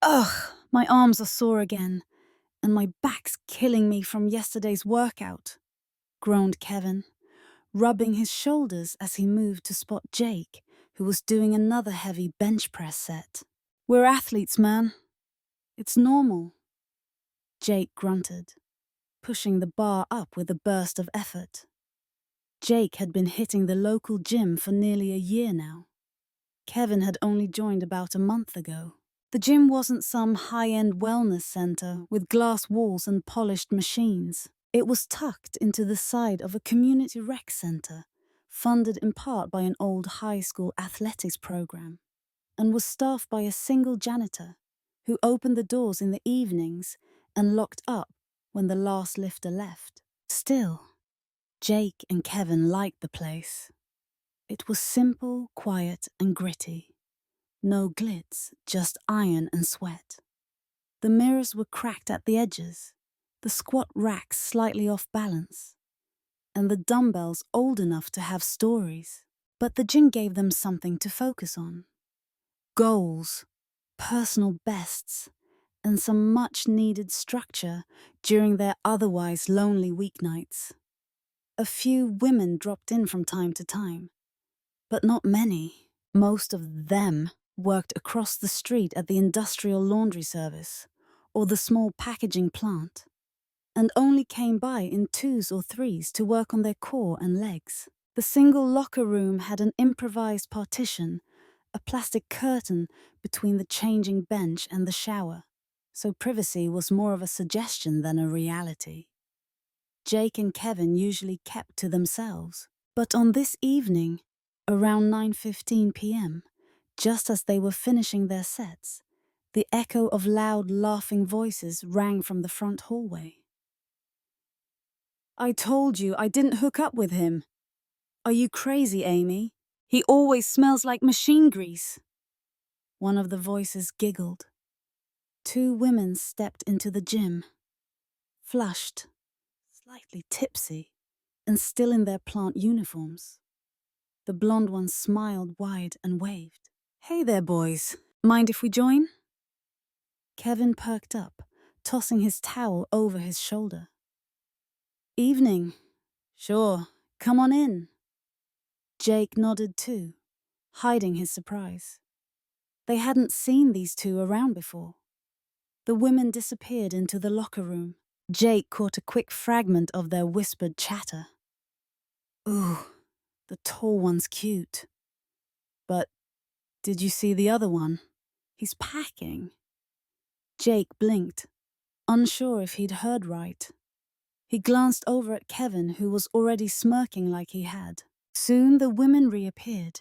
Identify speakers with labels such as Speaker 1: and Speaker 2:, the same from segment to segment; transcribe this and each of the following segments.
Speaker 1: Ugh, my arms are sore again, and my back's killing me from yesterday's workout, groaned Kevin, rubbing his shoulders as he moved to spot Jake, who was doing another heavy bench press set. We're athletes, man. It's normal. Jake grunted, pushing the bar up with a burst of effort. Jake had been hitting the local gym for nearly a year now. Kevin had only joined about a month ago. The gym wasn't some high-end wellness center with glass walls and polished machines. It was tucked into the side of a community rec center, funded in part by an old high school athletics program, and was staffed by a single janitor who opened the doors in the evenings and locked up when the last lifter left. Still, Jake and Kevin liked the place. It was simple, quiet, and gritty. No glitz, just iron and sweat. The mirrors were cracked at the edges, the squat racks slightly off balance, and the dumbbells old enough to have stories. But the gym gave them something to focus on. Goals, personal bests, and some much-needed structure during their otherwise lonely weeknights. A few women dropped in from time to time, but not many. Most of them worked across the street at the industrial laundry service or the small packaging plant, and only came by in twos or threes to work on their core and legs. The single locker room had an improvised partition, a plastic curtain between the changing bench and the shower, so privacy was more of a suggestion than a reality. Jake and Kevin usually kept to themselves, but on this evening, around 9:15 p.m., just as they were finishing their sets, the echo of loud, laughing voices rang from the front hallway. I told you I didn't hook up with him. Are you crazy, Amy? He always smells like machine grease. One of the voices giggled. Two women stepped into the gym, flushed, slightly tipsy, and still in their plant uniforms. The blonde one smiled wide and waved. Hey there, boys. Mind if we join? Kevin perked up, tossing his towel over his shoulder. Evening. Sure, come on in. Jake nodded too, hiding his surprise. They hadn't seen these two around before. The women disappeared into the locker room. Jake caught a quick fragment of their whispered chatter. Ooh, the tall one's cute. But did you see the other one? He's packing. Jake blinked, unsure if he'd heard right. He glanced over at Kevin, who was already smirking like he had. Soon the women reappeared.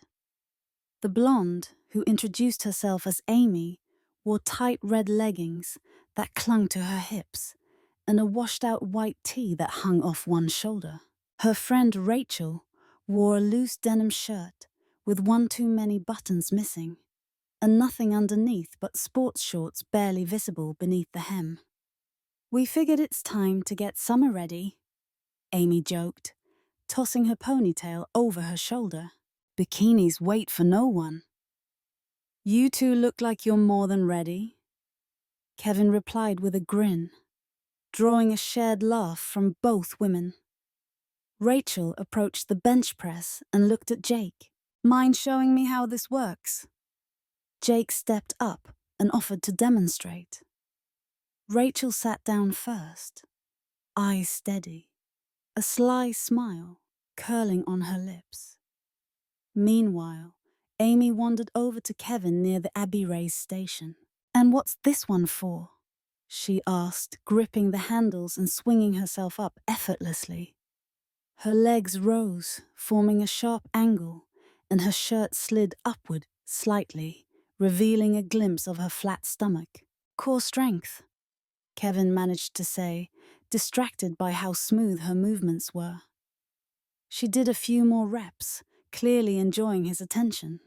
Speaker 1: The blonde, who introduced herself as Amy, wore tight red leggings that clung to her hips and a washed-out white tee that hung off one shoulder. Her friend Rachel wore a loose denim shirt with one too many buttons missing, and nothing underneath but sports shorts barely visible beneath the hem. We figured it's time to get summer ready, Amy joked, tossing her ponytail over her shoulder. Bikinis wait for no one. You two look like you're more than ready, Kevin replied with a grin, drawing a shared laugh from both women. Rachel approached the bench press and looked at Jake. Mind showing me how this works? Jake stepped up and offered to demonstrate. Rachel sat down first, eyes steady, a sly smile curling on her lips. Meanwhile, Amy wandered over to Kevin near the Abbey Race station. And what's this one for? She asked, gripping the handles and swinging herself up effortlessly. Her legs rose, forming a sharp angle, and her shirt slid upward slightly, revealing a glimpse of her flat stomach. Core strength, Kevin managed to say, distracted by how smooth her movements were. She did a few more reps, clearly enjoying his attention.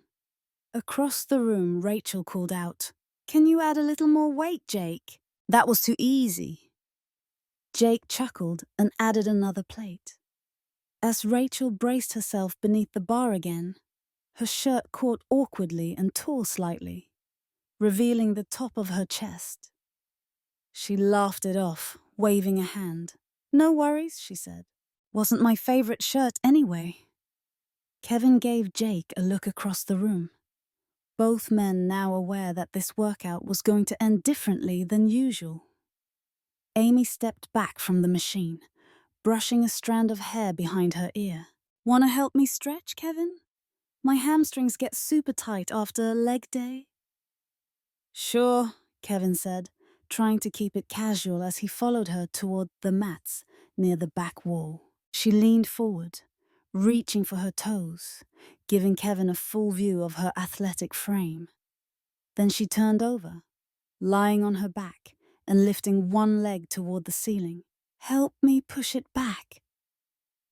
Speaker 1: Across the room, Rachel called out, Can you add a little more weight, Jake? That was too easy. Jake chuckled and added another plate. As Rachel braced herself beneath the bar again, her shirt caught awkwardly and tore slightly. revealing the top of her chest. She laughed it off, waving a hand. "No worries," she said. "Wasn't my favorite shirt anyway." Kevin gave Jake a look across the room. Both men now aware that this workout was going to end differently than usual. Amy stepped back from the machine, brushing a strand of hair behind her ear. "Wanna help me stretch, Kevin? My hamstrings get super tight after leg day." "Sure," Kevin said, trying to keep it casual as he followed her toward the mats near the back wall. She leaned forward, reaching for her toes, giving Kevin a full view of her athletic frame. Then she turned over, lying on her back and lifting one leg toward the ceiling. "Help me push it back.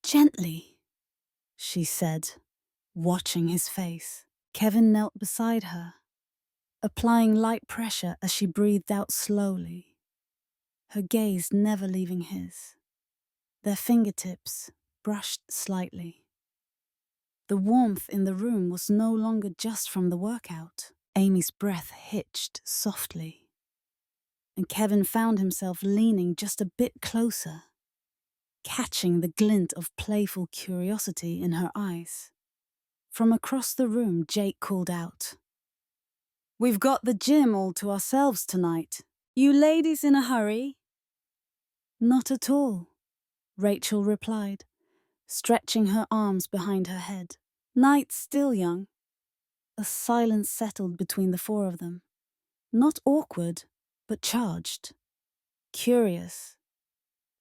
Speaker 1: Gently," she said, watching his face. Kevin knelt beside her, applying light pressure as she breathed out slowly, her gaze never leaving his. Their fingertips brushed slightly. The warmth in the room was no longer just from the workout. Amy's breath hitched softly, and Kevin found himself leaning just a bit closer, catching the glint of playful curiosity in her eyes. From across the room, Jake called out, "We've got the gym all to ourselves tonight. You ladies in a hurry?" "Not at all," Rachel replied, stretching her arms behind her head. "Night's still young." A silence settled between the four of them. Not awkward, but charged. Curious.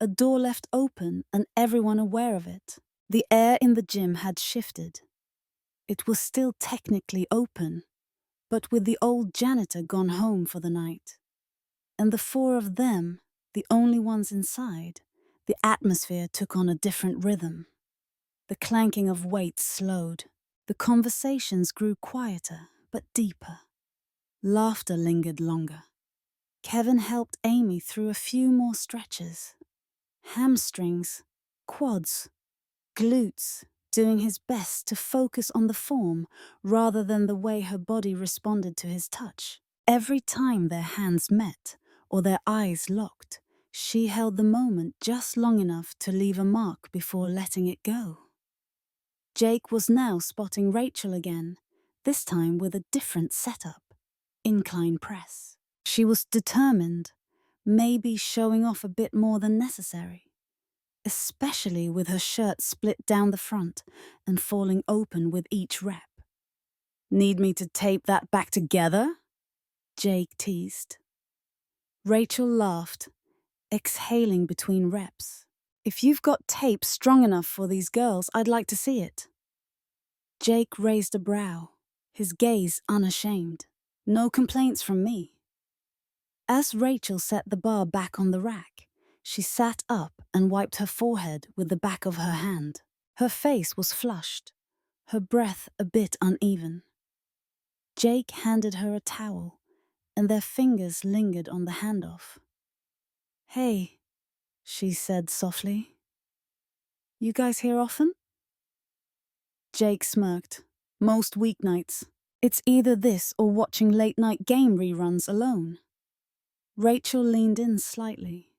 Speaker 1: A door left open and everyone aware of it. The air in the gym had shifted. It was still technically open, but with the old janitor gone home for the night. And the four of them, the only ones inside, the atmosphere took on a different rhythm. The clanking of weights slowed. The conversations grew quieter, but deeper. Laughter lingered longer. Kevin helped Amy through a few more stretches. Hamstrings, quads, glutes, doing his best to focus on the form rather than the way her body responded to his touch. Every time their hands met or their eyes locked, she held the moment just long enough to leave a mark before letting it go. Jake was now spotting Rachel again, this time with a different setup. Incline press. She was determined, maybe showing off a bit more than necessary, especially with her shirt split down the front and falling open with each rep. "Need me to tape that back together?" Jake teased. Rachel laughed, exhaling between reps. "If you've got tape strong enough for these girls, I'd like to see it." Jake raised a brow, his gaze unashamed. "No complaints from me." As Rachel set the bar back on the rack, she sat up and wiped her forehead with the back of her hand. Her face was flushed, her breath a bit uneven. Jake handed her a towel, and their fingers lingered on the handoff. "Hey," she said softly. "You guys here often?" Jake smirked. "Most weeknights. It's either this or watching late-night game reruns alone." Rachel leaned in slightly.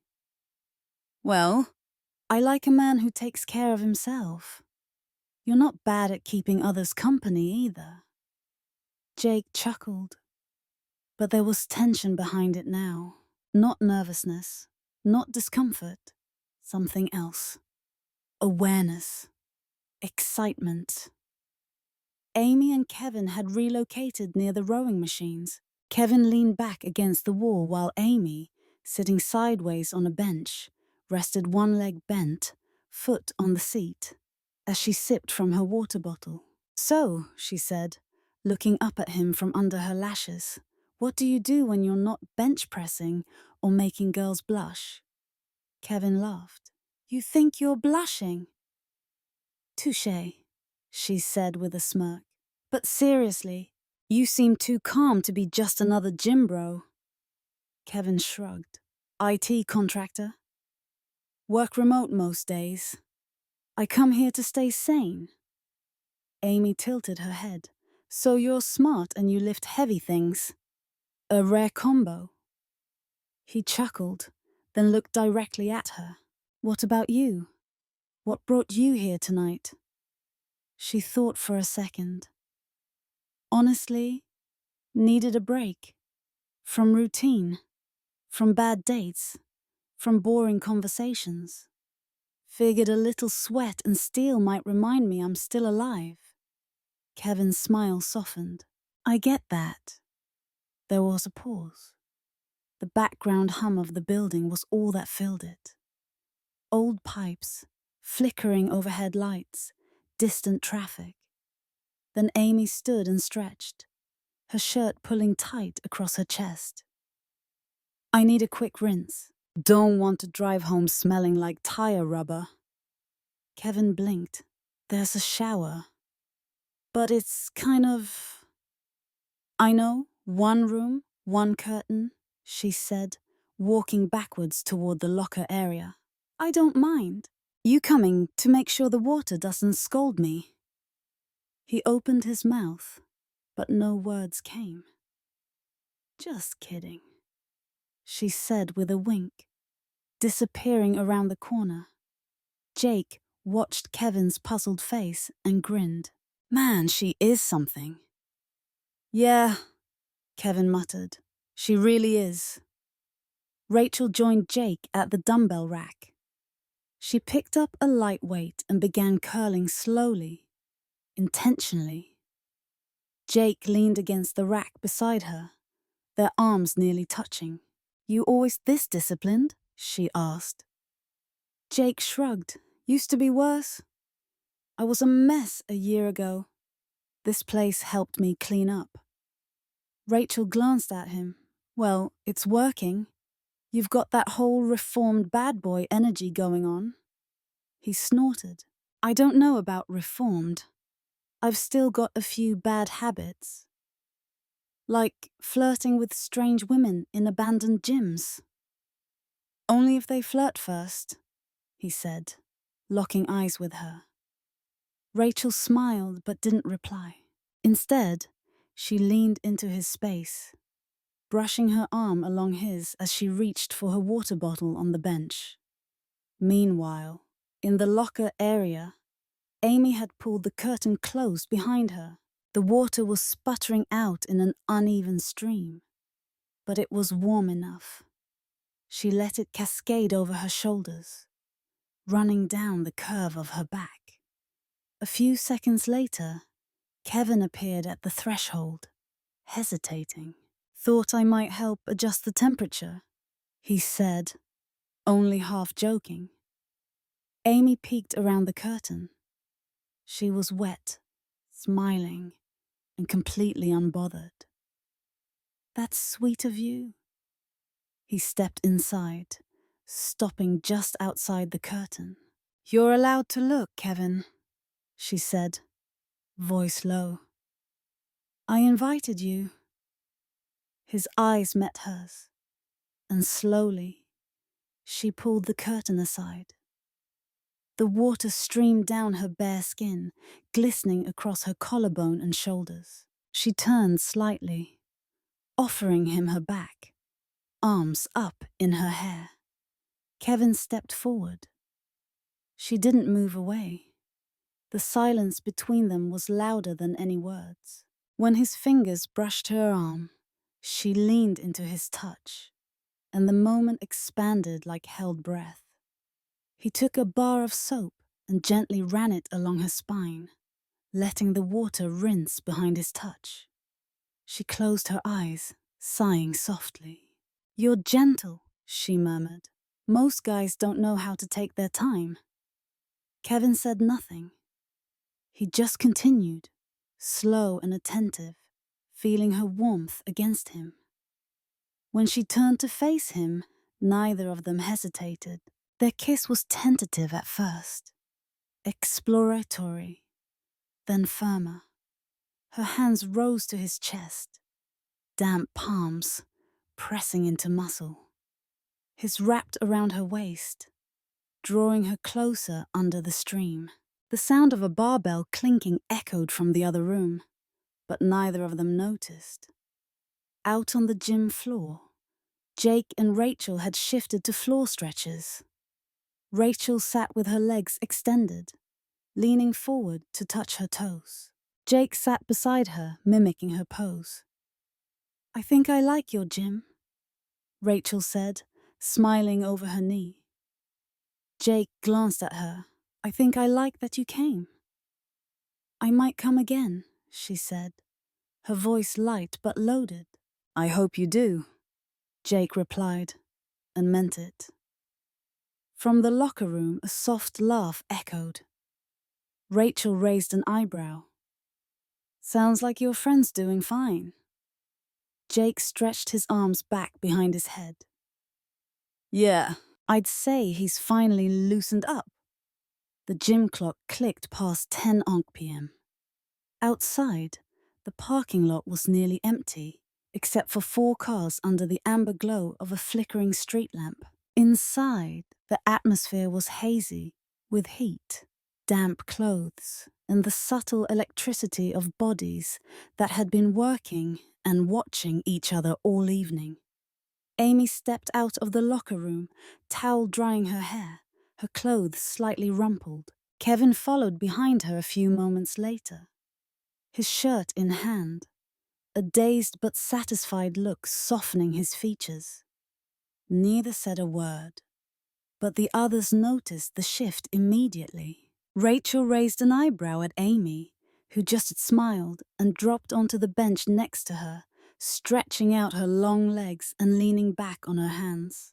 Speaker 1: "Well, I like a man who takes care of himself. You're not bad at keeping others company either." Jake chuckled, but there was tension behind it now. Not nervousness, not discomfort, something else. Awareness. Excitement. Amy and Kevin had relocated near the rowing machines. Kevin leaned back against the wall while Amy, sitting sideways on a bench, rested one leg bent, foot on the seat, as she sipped from her water bottle. "So," she said, looking up at him from under her lashes, "what do you do when you're not bench pressing or making girls blush?" Kevin laughed. "You think you're blushing?" "Touché," she said with a smirk. "But seriously, you seem too calm to be just another gym bro." Kevin shrugged. "IT contractor. Work remote most days. I come here to stay sane." Amy tilted her head. "So you're smart and you lift heavy things." A rare combo. He chuckled, then looked directly at her. What about you? What brought you here tonight? She thought for a second. Honestly, needed a break. From routine, from bad dates, from boring conversations. Figured a little sweat and steel might remind me I'm still alive. Kevin's smile softened. I get that. There was a pause. The background hum of the building was all that filled it. Old pipes, flickering overhead lights, distant traffic. Then Amy stood and stretched, her shirt pulling tight across her chest. I need a quick rinse. Don't want to drive home smelling like tire rubber. Kevin blinked. There's a shower. But it's kind of... I know, one room, one curtain, she said, walking backwards toward the locker area. I don't mind. You coming to make sure the water doesn't scald me? He opened his mouth, but no words came. Just kidding, she said with a wink, disappearing around the corner. Jake watched Kevin's puzzled face and grinned. Man, she is something. Yeah, Kevin muttered. She really is. Rachel joined Jake at the dumbbell rack. She picked up a light weight and began curling slowly, intentionally. Jake leaned against the rack beside her, their arms nearly touching. You always this disciplined? She asked. Jake shrugged. Used to be worse. I was a mess a year ago. This place helped me clean up. Rachel glanced at him. Well, it's working. You've got that whole reformed bad boy energy going on. He snorted. I don't know about reformed. I've still got a few bad habits. Like flirting with strange women in abandoned gyms. Only if they flirt first, he said, locking eyes with her. Rachel smiled but didn't reply. Instead, she leaned into his space, brushing her arm along his as she reached for her water bottle on the bench. Meanwhile, in the locker area, Amy had pulled the curtain closed behind her. The water was sputtering out in an uneven stream, but it was warm enough. She let it cascade over her shoulders, running down the curve of her back. A few seconds later, Kevin appeared at the threshold, hesitating. Thought I might help adjust the temperature, he said, only half joking. Amy peeked around the curtain. She was wet, smiling, and completely unbothered. That's sweet of you. He stepped inside, stopping just outside the curtain. You're allowed to look, Kevin, she said, voice low. I invited you. His eyes met hers, and slowly, she pulled the curtain aside. The water streamed down her bare skin, glistening across her collarbone and shoulders. She turned slightly, offering him her back, arms up in her hair. Kevin stepped forward. She didn't move away. The silence between them was louder than any words. When his fingers brushed her arm, she leaned into his touch, and the moment expanded like held breath. He took a bar of soap and gently ran it along her spine, letting the water rinse behind his touch. She closed her eyes, sighing softly. You're gentle, she murmured. Most guys don't know how to take their time. Kevin said nothing. He just continued, slow and attentive, feeling her warmth against him. When she turned to face him, neither of them hesitated. Their kiss was tentative at first, exploratory, then firmer. Her hands rose to his chest, damp palms pressing into muscle. His wrapped around her waist, drawing her closer under the stream. The sound of a barbell clinking echoed from the other room, but neither of them noticed. Out on the gym floor, Jake and Rachel had shifted to floor stretches. Rachel sat with her legs extended, leaning forward to touch her toes. Jake sat beside her, mimicking her pose. "I think I like your gym," Rachel said, smiling over her knee. Jake glanced at her. "I think I like that you came." "I might come again," she said, her voice light but loaded. "I hope you do," Jake replied, and meant it. From the locker room, a soft laugh echoed. Rachel raised an eyebrow. "Sounds like your friend's doing fine." Jake stretched his arms back behind his head. "Yeah, I'd say he's finally loosened up." The gym clock clicked past 10 p.m. Outside, the parking lot was nearly empty, except for 4 cars under the amber glow of a flickering street lamp. Inside, the atmosphere was hazy, with heat, damp clothes, and the subtle electricity of bodies that had been working and watching each other all evening. Amy stepped out of the locker room, towel drying her hair, her clothes slightly rumpled. Kevin followed behind her a few moments later, his shirt in hand, a dazed but satisfied look softening his features. Neither said a word, but the others noticed the shift immediately. Rachel raised an eyebrow at Amy, who just smiled and dropped onto the bench next to her, stretching out her long legs and leaning back on her hands.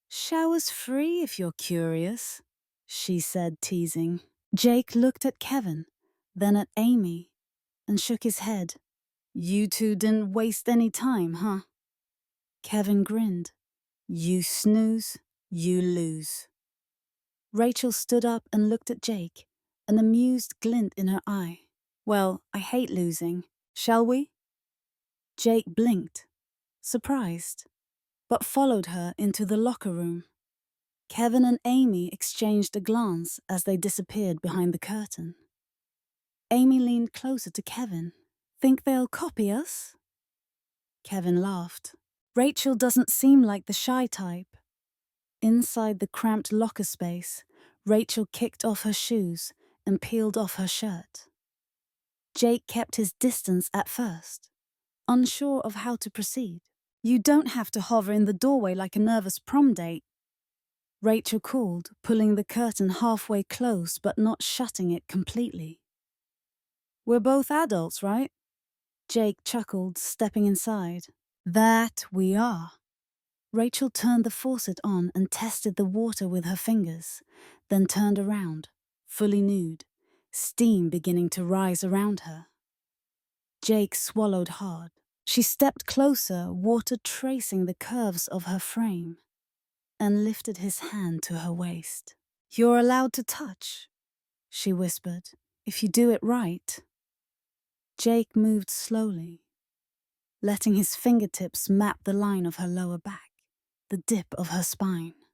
Speaker 1: "Shower's free if you're curious," she said, teasing. Jake looked at Kevin, then at Amy, and shook his head. "You two didn't waste any time, huh?" Kevin grinned. "You snooze, you lose." Rachel stood up and looked at Jake, an amused glint in her eye. "Well, I hate losing. Shall we?" Jake blinked, surprised, but followed her into the locker room. Kevin and Amy exchanged a glance as they disappeared behind the curtain. Amy leaned closer to Kevin. "Think they'll copy us?" Kevin laughed. "Rachel doesn't seem like the shy type." Inside the cramped locker space, Rachel kicked off her shoes and peeled off her shirt. Jake kept his distance at first, unsure of how to proceed. "You don't have to hover in the doorway like a nervous prom date," Rachel called, pulling the curtain halfway close but not shutting it completely. "We're both adults, right?" Jake chuckled, stepping inside. "That we are." Rachel turned the faucet on and tested the water with her fingers, then turned around, fully nude, steam beginning to rise around her. Jake swallowed hard. She stepped closer, water tracing the curves of her frame, and lifted his hand to her waist. "You're allowed to touch," she whispered, "if you do it right." Jake moved slowly, letting his fingertips map the line of her lower back, the dip of her spine.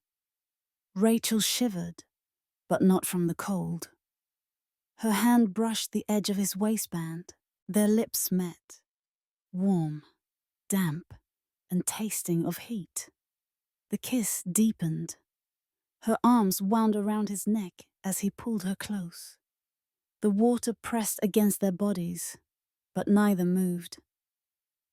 Speaker 1: Rachel shivered, but not from the cold. Her hand brushed the edge of his waistband. Their lips met, warm, damp, and tasting of heat. The kiss deepened. Her arms wound around his neck as he pulled her close. The water pressed against their bodies, but neither moved.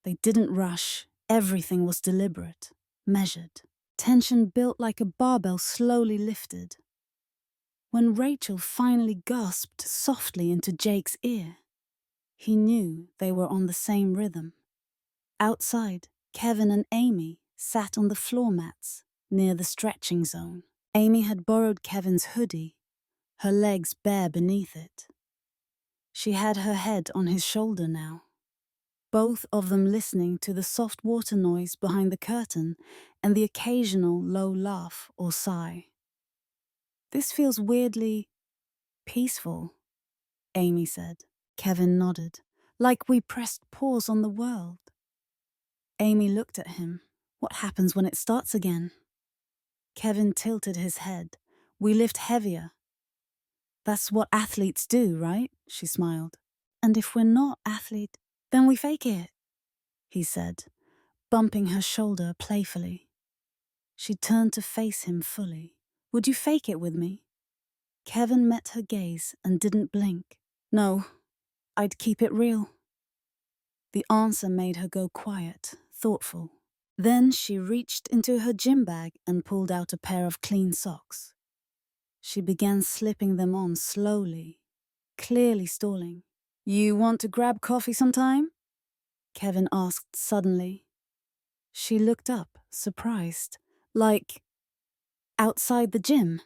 Speaker 1: They didn't rush. Everything was deliberate, measured. Tension built like a barbell slowly lifted. When Rachel finally gasped softly into Jake's ear, he knew they were on the same rhythm. Outside, Kevin and Amy sat on the floor mats near the stretching zone. Amy had borrowed Kevin's hoodie, her legs bare beneath it. She had her head on his shoulder now, both of them listening to the soft water noise behind the curtain and the occasional low laugh or sigh. "This feels weirdly peaceful," Amy said. Kevin nodded. "Like we pressed pause on the world." Amy looked at him. "What happens when it starts again?" Kevin tilted his head. "We lift heavier." "That's what athletes do, right?" She smiled. "And if we're not athlete, then we fake it." he said, bumping her shoulder playfully. She turned to face him fully. Would you fake it with me? Kevin met her gaze and didn't blink. No, I'd keep it real. The answer made her go quiet, thoughtful. Then she reached into her gym bag and pulled out a pair of clean socks. She began slipping them on slowly, clearly stalling. You want to grab coffee sometime? Kevin asked suddenly. She looked up, surprised. Like, outside the gym?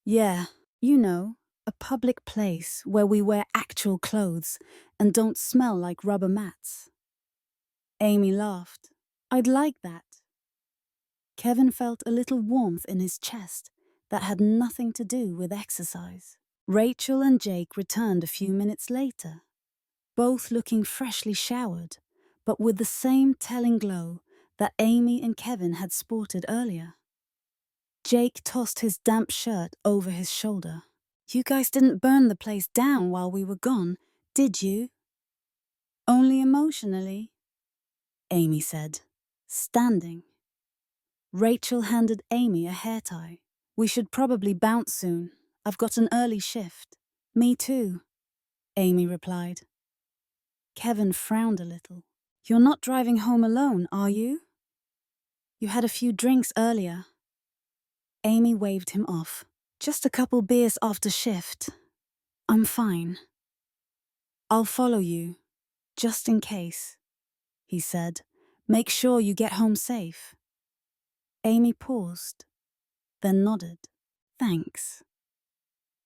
Speaker 1: Yeah, you know, a public place where we wear actual clothes and don't smell like rubber mats. Amy laughed. I'd like that. Kevin felt a little warmth in his chest that had nothing to do with exercise. Rachel and Jake returned a few minutes later, both looking freshly showered, but with the same telling glow that Amy and Kevin had sported earlier. Jake tossed his damp shirt over his shoulder. You guys didn't burn the place down while we were gone, did you? Only emotionally, Amy said, standing. Rachel handed Amy a hair tie. We should probably bounce soon. I've got an early shift. Me too, Amy replied. Kevin frowned a little. You're not driving home alone, are you? You had a few drinks earlier. Amy waved him off. Just a couple beers after shift. I'm fine. I'll follow you, just in case, he said. Make sure you get home safe. Amy paused, then nodded. Thanks.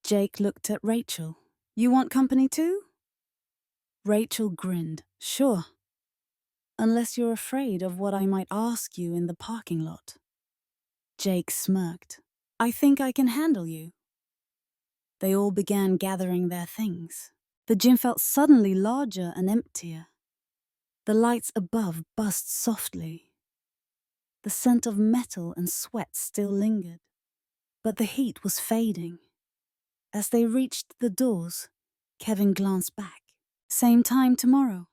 Speaker 1: Jake looked at Rachel. You want company too? Rachel grinned. Sure. Unless you're afraid of what I might ask you in the parking lot. Jake smirked. I think I can handle you. They all began gathering their things. The gym felt suddenly larger and emptier. The lights above buzzed softly. The scent of metal and sweat still lingered, but the heat was fading. As they reached the doors, Kevin glanced back. Same time tomorrow.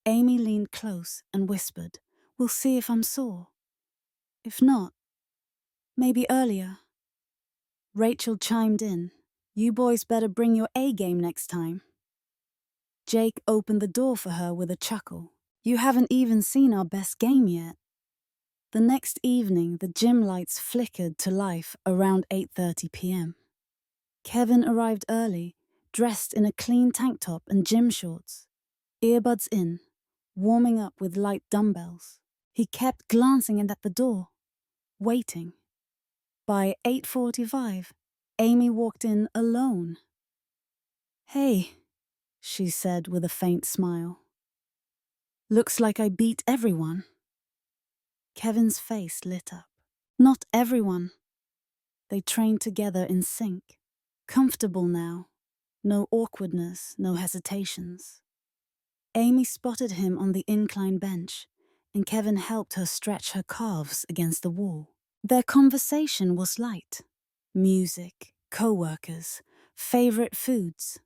Speaker 1: Amy leaned close and whispered, We'll see if I'm sore. If not, maybe earlier. Rachel chimed in. You boys better bring your A game next time. Jake opened the door for her with a chuckle. You haven't even seen our best game yet. The next evening, the gym lights flickered to life around 8:30 p.m. Kevin arrived early, dressed in a clean tank top and gym shorts, earbuds in, warming up with light dumbbells. He kept glancing in at the door, waiting. By 8:45, Amy walked in alone. Hey, she said with a faint smile. Looks like I beat everyone. Kevin's face lit up. Not everyone. They trained together in sync. Comfortable now. No awkwardness, no hesitations. Amy spotted him on the incline bench, and Kevin helped her stretch her calves against the wall. Their conversation was light. Music, co-workers, favorite foods.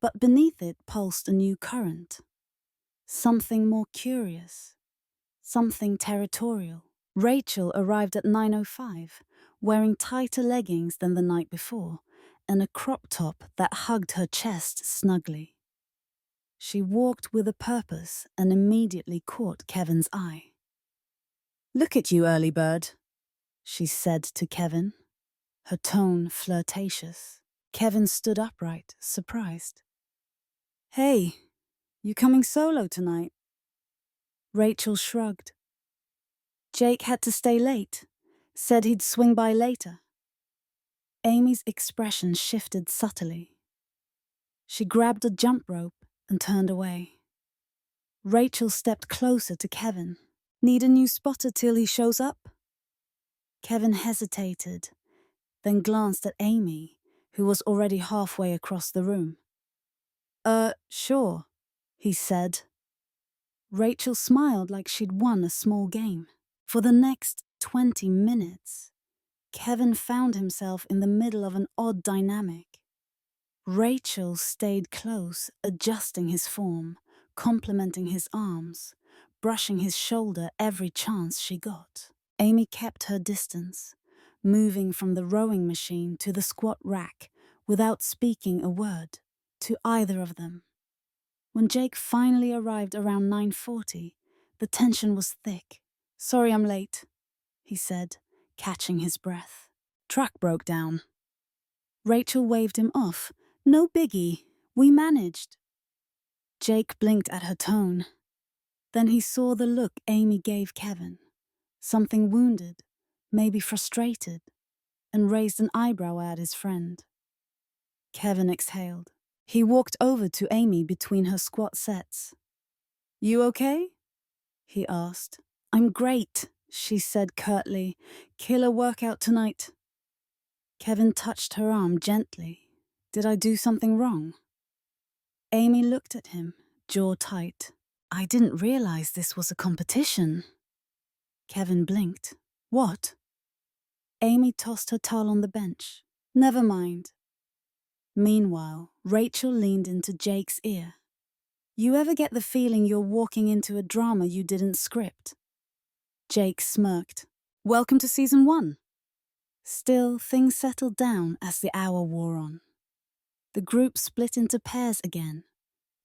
Speaker 1: But beneath it pulsed a new current. Something more curious. Something territorial. Rachel arrived at 9:05, wearing tighter leggings than the night before, and a crop top that hugged her chest snugly. She walked with a purpose and immediately caught Kevin's eye. Look at you, early bird, she said to Kevin, her tone flirtatious. Kevin stood upright, surprised. Hey, you coming solo tonight? Rachel shrugged. Jake had to stay late, said he'd swing by later. Amy's expression shifted subtly. She grabbed a jump rope and turned away. Rachel stepped closer to Kevin. Need a new spotter till he shows up? Kevin hesitated, then glanced at Amy, who was already halfway across the room. Sure, he said. Rachel smiled like she'd won a small game. For the next 20 minutes, Kevin found himself in the middle of an odd dynamic. Rachel stayed close, adjusting his form, complimenting his arms, brushing his shoulder every chance she got. Amy kept her distance, moving from the rowing machine to the squat rack without speaking a word to either of them. When Jake finally arrived around 9:40, the tension was thick. "Sorry I'm late," he said, catching his breath. "Truck broke down." Rachel waved him off. "No biggie, we managed." Jake blinked at her tone. Then he saw the look Amy gave Kevin. Something wounded, maybe frustrated, and raised an eyebrow at his friend. Kevin exhaled. He walked over to Amy between her squat sets. "You okay?" he asked. "I'm great," she said curtly. "Killer workout tonight." Kevin touched her arm gently. "Did I do something wrong?" Amy looked at him, jaw tight. "I didn't realize this was a competition." Kevin blinked. "What?" Amy tossed her towel on the bench. "Never mind." Meanwhile, Rachel leaned into Jake's ear. "You ever get the feeling you're walking into a drama you didn't script?" Jake smirked. "Welcome to season 1. Still, things settled down as the hour wore on. The group split into pairs again.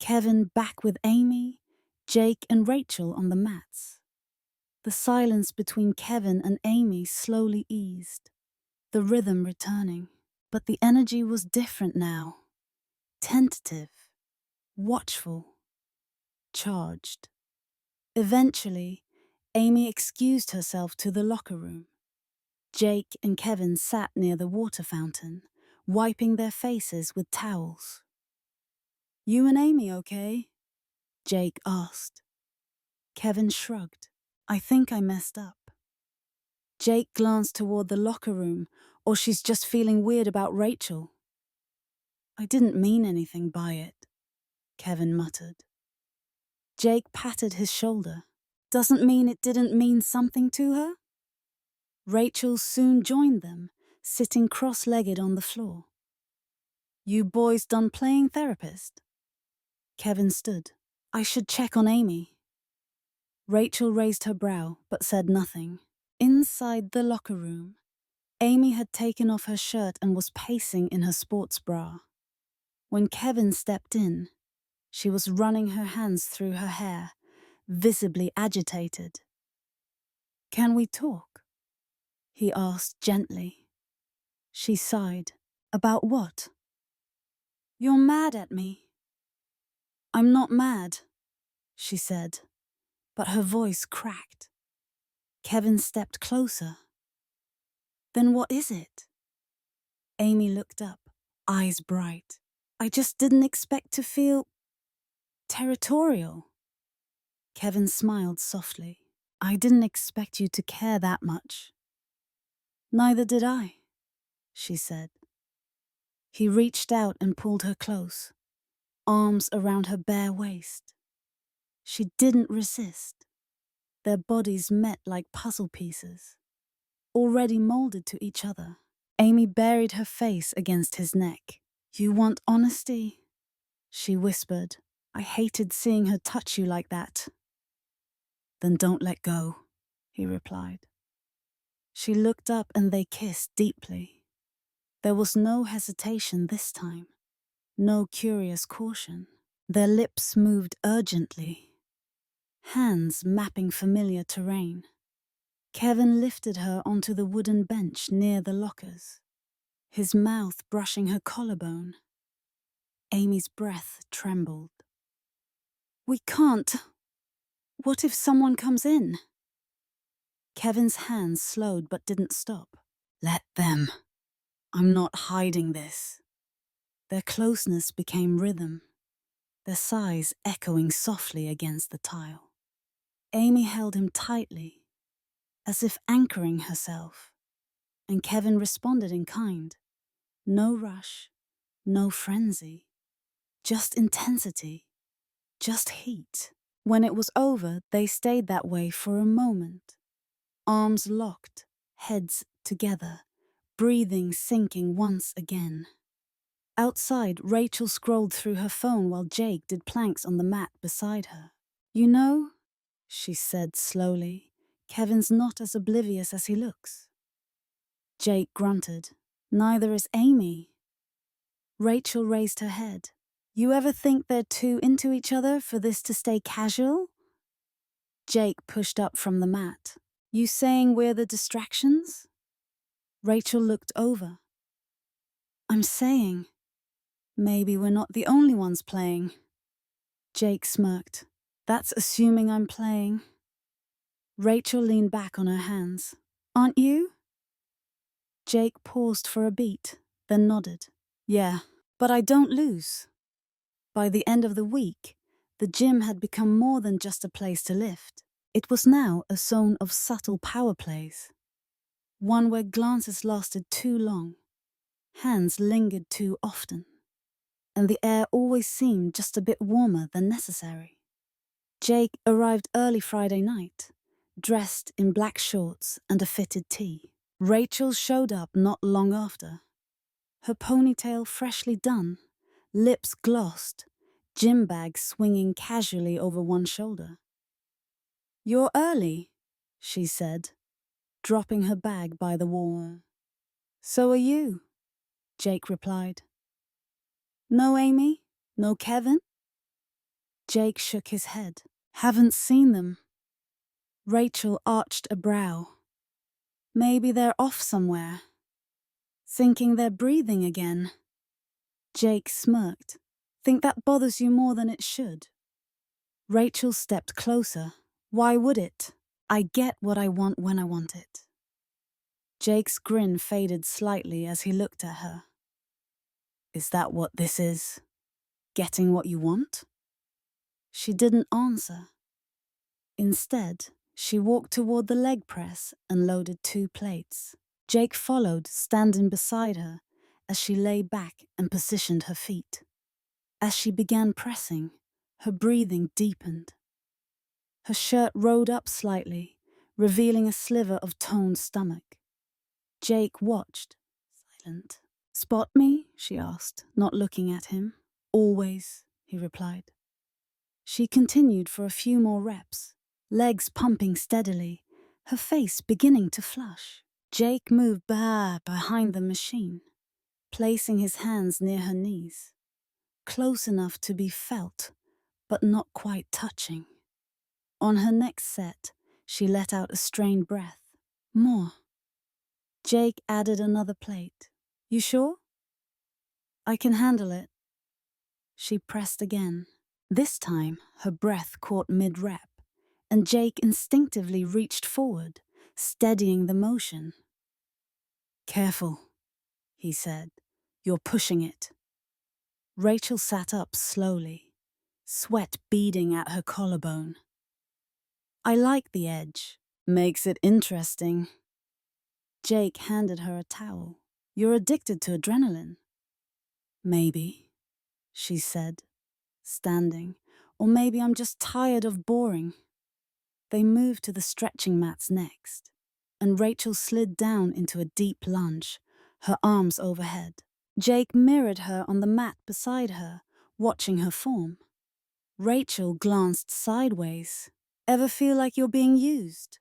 Speaker 1: Kevin back with Amy, Jake and Rachel on the mats. The silence between Kevin and Amy slowly eased, the rhythm returning. But the energy was different now. Tentative, watchful, charged. Eventually, Amy excused herself to the locker room. Jake and Kevin sat near the water fountain, wiping their faces with towels. "You and Amy okay?" Jake asked. Kevin shrugged. "I think I messed up." Jake glanced toward the locker room, or she's just feeling weird about Rachel. "I didn't mean anything by it," Kevin muttered. Jake patted his shoulder. "Doesn't mean it didn't mean something to her?" Rachel soon joined them, sitting cross-legged on the floor. "You boys done playing therapist?" Kevin stood. "I should check on Amy." Rachel raised her brow, but said nothing. Inside the locker room, Amy had taken off her shirt and was pacing in her sports bra. When Kevin stepped in, she was running her hands through her hair, visibly agitated. "Can we talk?" he asked gently. She sighed. "About what?" "You're mad at me." "I'm not mad," she said, but her voice cracked. Kevin stepped closer. "Then what is it?" Amy looked up, eyes bright. "I just didn't expect to feel territorial." Kevin smiled softly. "I didn't expect you to care that much." "Neither did I," she said. He reached out and pulled her close, arms around her bare waist. She didn't resist. Their bodies met like puzzle pieces, already molded to each other. Amy buried her face against his neck. "You want honesty?" she whispered. "I hated seeing her touch you like that." "Then don't let go," he replied. She looked up and they kissed deeply. There was no hesitation this time, no curious caution. Their lips moved urgently, hands mapping familiar terrain. Kevin lifted her onto the wooden bench near the lockers, his mouth brushing her collarbone. Amy's breath trembled. "We can't. What if someone comes in?" Kevin's hands slowed but didn't stop. "Let them. I'm not hiding this." Their closeness became rhythm, their sighs echoing softly against the tile. Amy held him tightly, as if anchoring herself, and Kevin responded in kind. No rush, no frenzy, just intensity, just heat. When it was over, they stayed that way for a moment, arms locked, heads together, breathing sinking once again. Outside, Rachel scrolled through her phone while Jake did planks on the mat beside her. You know, she said slowly, Kevin's not as oblivious as he looks. Jake grunted. Neither is Amy. Rachel raised her head. You ever think they're too into each other for this to stay casual? Jake pushed up from the mat. You saying we're the distractions? Rachel looked over. I'm saying, maybe we're not the only ones playing. Jake smirked. That's assuming I'm playing. Rachel leaned back on her hands. Aren't you? Jake paused for a beat, then nodded. Yeah, but I don't lose. By the end of the week, the gym had become more than just a place to lift. It was now a zone of subtle power plays. One where glances lasted too long, hands lingered too often, and the air always seemed just a bit warmer than necessary. Jake arrived early Friday night, dressed in black shorts and a fitted tee. Rachel showed up not long after. Her ponytail freshly done, lips glossed, gym bag swinging casually over one shoulder. You're early, she said, dropping her bag by the wall. So are you, Jake replied. No Amy? No Kevin? Jake shook his head. Haven't seen them. Rachel arched a brow. Maybe they're off somewhere. Thinking they're breathing again. Jake smirked. Think that bothers you more than it should? Rachel stepped closer. Why would it? I get what I want when I want it. Jake's grin faded slightly as he looked at her. Is that what this is? Getting what you want? She didn't answer. Instead, she walked toward the leg press and loaded 2 plates. Jake followed, standing beside her, as she lay back and positioned her feet. As she began pressing, her breathing deepened. Her shirt rolled up slightly, revealing a sliver of toned stomach. Jake watched, silent. Spot me? She asked, not looking at him. Always, he replied. She continued for a few more reps, legs pumping steadily, her face beginning to flush. Jake moved behind the machine, placing his hands near her knees, close enough to be felt, but not quite touching. On her next set, she let out a strained breath. More. Jake added another plate. You sure? I can handle it. She pressed again. This time, her breath caught mid-rep, and Jake instinctively reached forward, steadying the motion. Careful, he said. You're pushing it. Rachel sat up slowly, sweat beading at her collarbone. I like the edge. Makes it interesting. Jake handed her a towel. You're addicted to adrenaline. Maybe, she said, standing. Or maybe I'm just tired of boring. They moved to the stretching mats next, and Rachel slid down into a deep lunge, her arms overhead. Jake mirrored her on the mat beside her, watching her form. Rachel glanced sideways. Ever feel like you're being used?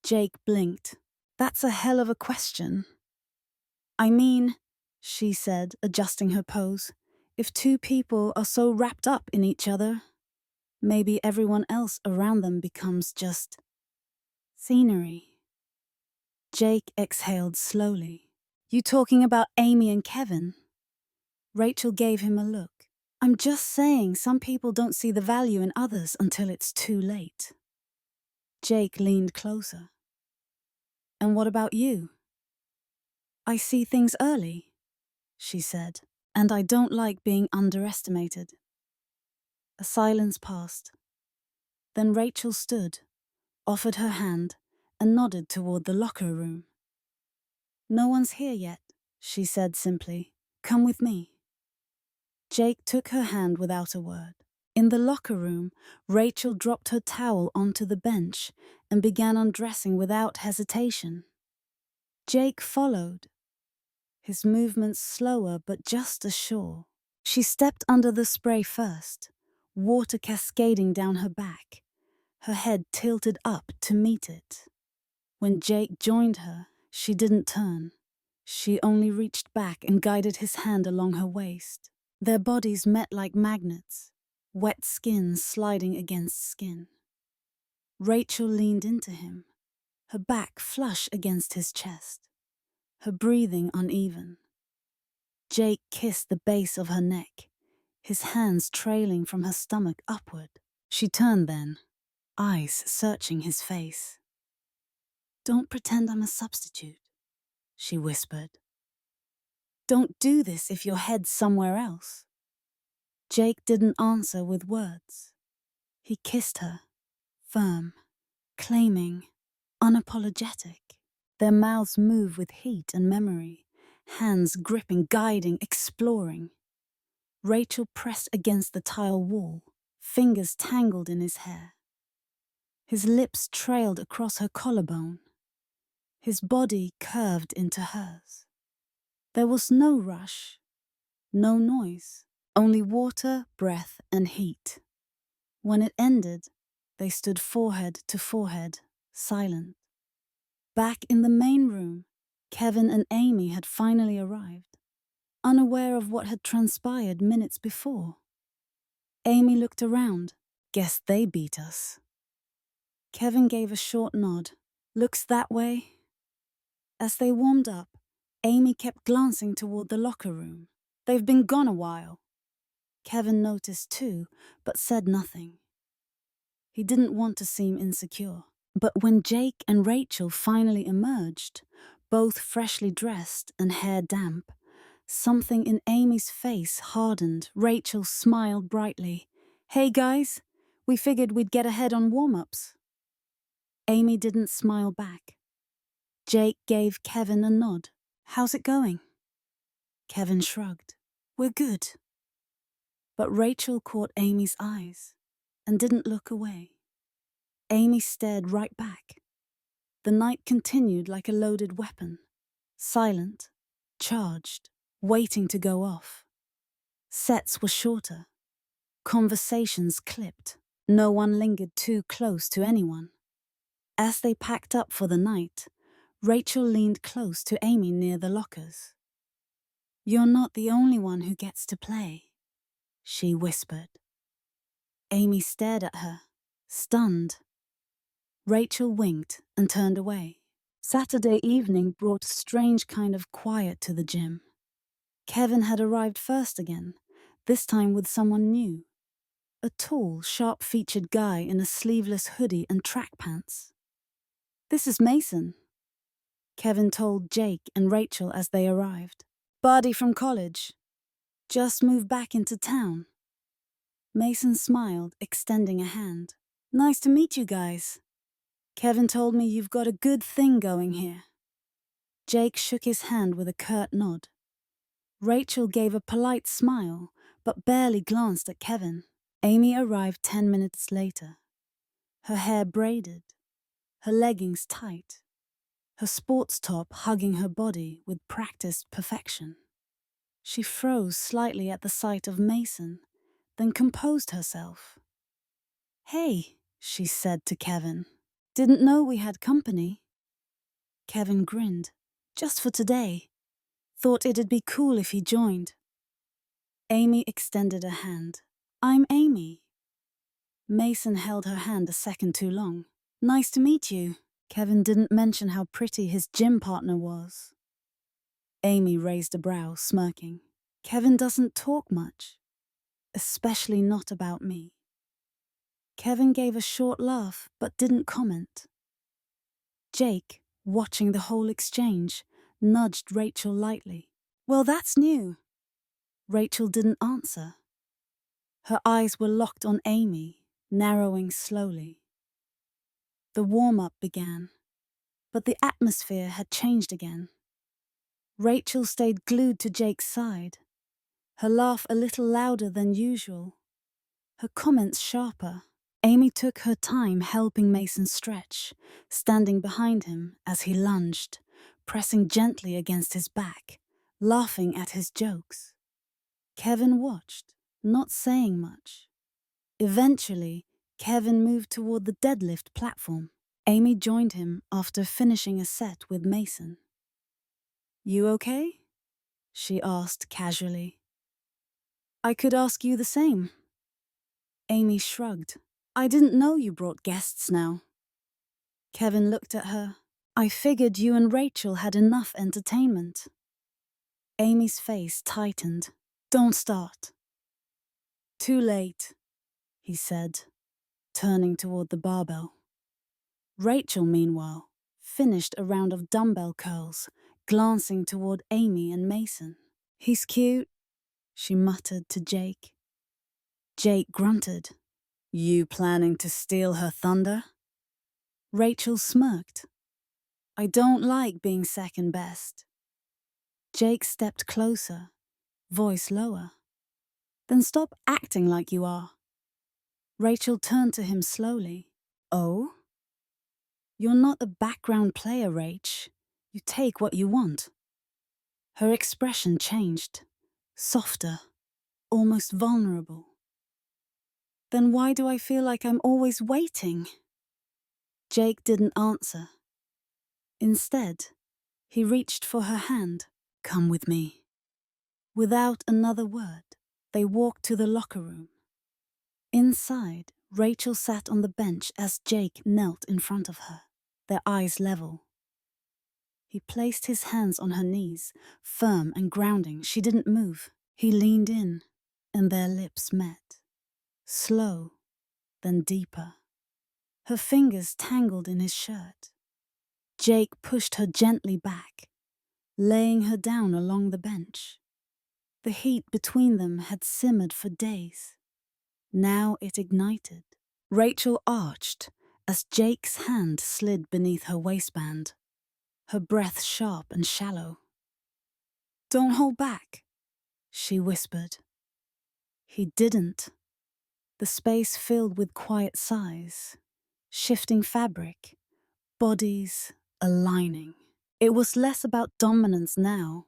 Speaker 1: Jake blinked. That's a hell of a question. I mean, she said, adjusting her pose, if 2 people are so wrapped up in each other, maybe everyone else around them becomes just scenery. Jake exhaled slowly. You talking about Amy and Kevin? Rachel gave him a look. I'm just saying some people don't see the value in others until it's too late. Jake leaned closer. And what about you? I see things early, she said, and I don't like being underestimated. A silence passed. Then Rachel stood, offered her hand, and nodded toward the locker room. No one's here yet, she said simply. Come with me. Jake took her hand without a word. In the locker room, Rachel dropped her towel onto the bench and began undressing without hesitation. Jake followed. his movements slower but just as sure. She stepped under the spray first, water cascading down her back, her head tilted up to meet it. When Jake joined her, she didn't turn. She only reached back and guided his hand along her waist. Their bodies met like magnets, wet skin sliding against skin. Rachel leaned into him, her back flush against his chest, her breathing uneven. Jake kissed the base of her neck, his hands trailing from her stomach upward. She turned then, eyes searching his face. "Don't pretend I'm a substitute," she whispered. "Don't do this if your head's somewhere else." Jake didn't answer with words. He kissed her, firm, claiming, unapologetic. Their mouths moved with heat and memory, hands gripping, guiding, exploring. Rachel pressed against the tile wall, fingers tangled in his hair. His lips trailed across her collarbone. His body curved into hers. There was no rush, no noise, only water, breath, and heat. When it ended, they stood forehead to forehead, silent. Back in the main room, Kevin and Amy had finally arrived, unaware of what had transpired minutes before. Amy looked around. "Guess they beat us." Kevin gave a short nod. "Looks that way." As they warmed up, Amy kept glancing toward the locker room. "They've been gone a while." Kevin noticed too, but said nothing. He didn't want to seem insecure. But when Jake and Rachel finally emerged, both freshly dressed and hair damp, something in Amy's face hardened. Rachel smiled brightly. "Hey guys, we figured we'd get ahead on warm-ups." Amy didn't smile back. Jake gave Kevin a nod. "How's it going?" Kevin shrugged. "We're good." But Rachel caught Amy's eyes and didn't look away. Amy stared right back. The night continued like a loaded weapon, silent, charged, waiting to go off. Sets were shorter, conversations clipped. No one lingered too close to anyone. As they packed up for the night, Rachel leaned close to Amy near the lockers. "You're not the only one who gets to play," she whispered. Amy stared at her, stunned. Rachel winked and turned away. Saturday evening brought a strange kind of quiet to the gym. Kevin had arrived first again, this time with someone new. A tall, sharp-featured guy in a sleeveless hoodie and track pants. "This is Mason," Kevin told Jake and Rachel as they arrived. "Buddy from college. Just moved back into town." Mason smiled, extending a hand. "Nice to meet you guys. Kevin told me you've got a good thing going here." Jake shook his hand with a curt nod. Rachel gave a polite smile, but barely glanced at Kevin. Amy arrived 10 minutes later. Her hair braided, her leggings tight, her sports top hugging her body with practiced perfection. She froze slightly at the sight of Mason, then composed herself. "Hey," she said to Kevin. "Didn't know we had company." Kevin grinned. "Just for today. Thought it'd be cool if he joined." Amy extended a hand. "I'm Amy." Mason held her hand a second too long. "Nice to meet you." Kevin didn't mention how pretty his gym partner was. Amy raised a brow, smirking. "Kevin doesn't talk much, especially not about me." Kevin gave a short laugh, but didn't comment. Jake, watching the whole exchange, nudged Rachel lightly. "Well, that's new." Rachel didn't answer. Her eyes were locked on Amy, narrowing slowly. The warm-up began, but the atmosphere had changed again. Rachel stayed glued to Jake's side, her laugh a little louder than usual, her comments sharper. Amy took her time helping Mason stretch, standing behind him as he lunged, pressing gently against his back, laughing at his jokes. Kevin watched, not saying much. Eventually, Kevin moved toward the deadlift platform. Amy joined him after finishing a set with Mason. "You okay?" she asked casually. "I could ask you the same." Amy shrugged. "I didn't know you brought guests now." Kevin looked at her. "I figured you and Rachel had enough entertainment." Amy's face tightened. "Don't start." "Too late," he said, turning toward the barbell. Rachel, meanwhile, finished a round of dumbbell curls, glancing toward Amy and Mason. "He's cute," she muttered to Jake. Jake grunted. "You planning to steal her thunder?" Rachel smirked. "I don't like being second best." Jake stepped closer, voice lower. "Then stop acting like you are." Rachel turned to him slowly. "Oh? You're not a background player, Rach. You take what you want." Her expression changed, softer, almost vulnerable. "Then why do I feel like I'm always waiting?" Jake didn't answer. Instead, he reached for her hand. "Come with me." Without another word, they walked to the locker room. Inside, Rachel sat on the bench as Jake knelt in front of her, their eyes level. He placed his hands on her knees, firm and grounding. She didn't move. He leaned in, and their lips met. Slow, then deeper. Her fingers tangled in his shirt. Jake pushed her gently back, laying her down along the bench. The heat between them had simmered for days. Now it ignited. Rachel arched as Jake's hand slid beneath her waistband, her breath sharp and shallow. "Don't hold back," she whispered. He didn't. The space filled with quiet sighs, shifting fabric, bodies aligning. It was less about dominance now,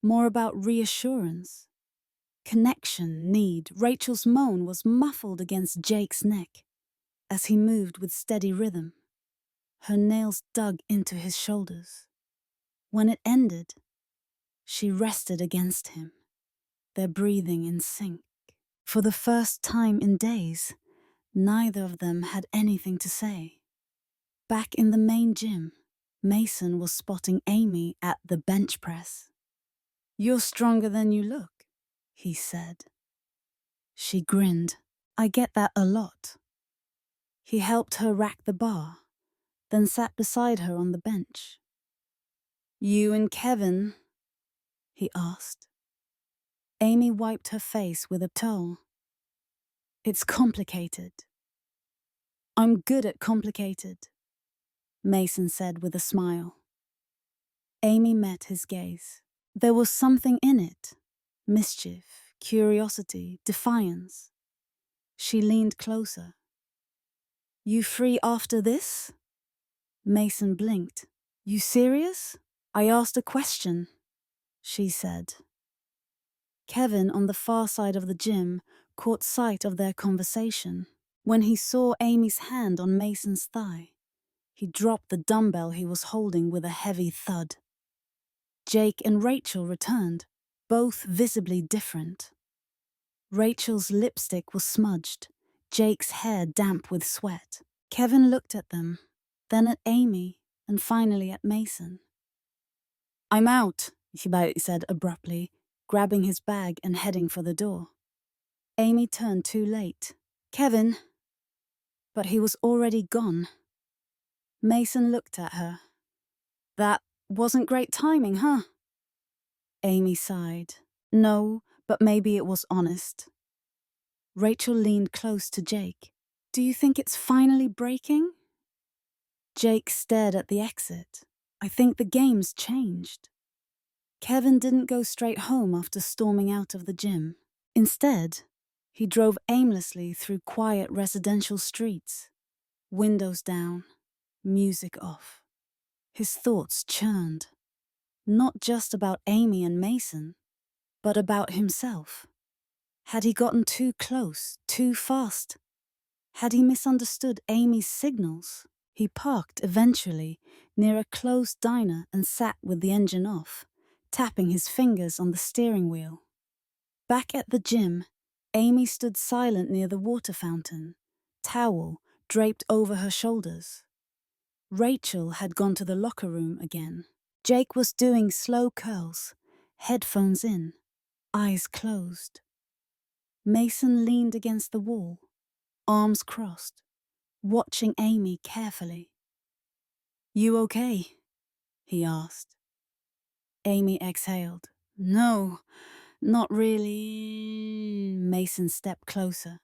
Speaker 1: more about reassurance. Connection, need. Rachel's moan was muffled against Jake's neck as he moved with steady rhythm. Her nails dug into his shoulders. When it ended, she rested against him, their breathing in sync. For the first time in days, neither of them had anything to say. Back in the main gym, Mason was spotting Amy at the bench press. "You're stronger than you look," he said. She grinned. "I get that a lot." He helped her rack the bar, then sat beside her on the bench. "You and Kevin?" he asked. Amy wiped her face with a towel. "It's complicated." "I'm good at complicated," Mason said with a smile. Amy met his gaze. There was something in it. Mischief, curiosity, defiance. She leaned closer. "You free after this?" Mason blinked. "You serious? I asked a question," she said. Kevin, on the far side of the gym, caught sight of their conversation. When he saw Amy's hand on Mason's thigh, he dropped the dumbbell he was holding with a heavy thud. Jake and Rachel returned, both visibly different. Rachel's lipstick was smudged, Jake's hair damp with sweat. Kevin looked at them, then at Amy, and finally at Mason. "I'm out," he said abruptly, grabbing his bag and heading for the door. Amy turned too late. "Kevin." But he was already gone. Mason looked at her. "That wasn't great timing, huh?" Amy sighed. "No, but maybe it was honest." Rachel leaned close to Jake. "Do you think it's finally breaking?" Jake stared at the exit. "I think the game's changed." Kevin didn't go straight home after storming out of the gym. Instead, he drove aimlessly through quiet residential streets, windows down, music off. His thoughts churned. Not just about Amy and Mason, but about himself. Had he gotten too close, too fast? Had he misunderstood Amy's signals? He parked eventually near a closed diner and sat with the engine off, tapping his fingers on the steering wheel. Back at the gym, Amy stood silent near the water fountain, towel draped over her shoulders. Rachel had gone to the locker room again. Jake was doing slow curls, headphones in, eyes closed. Mason leaned against the wall, arms crossed, watching Amy carefully. "You okay?" he asked. Amy exhaled. "No, not really." Mason stepped closer.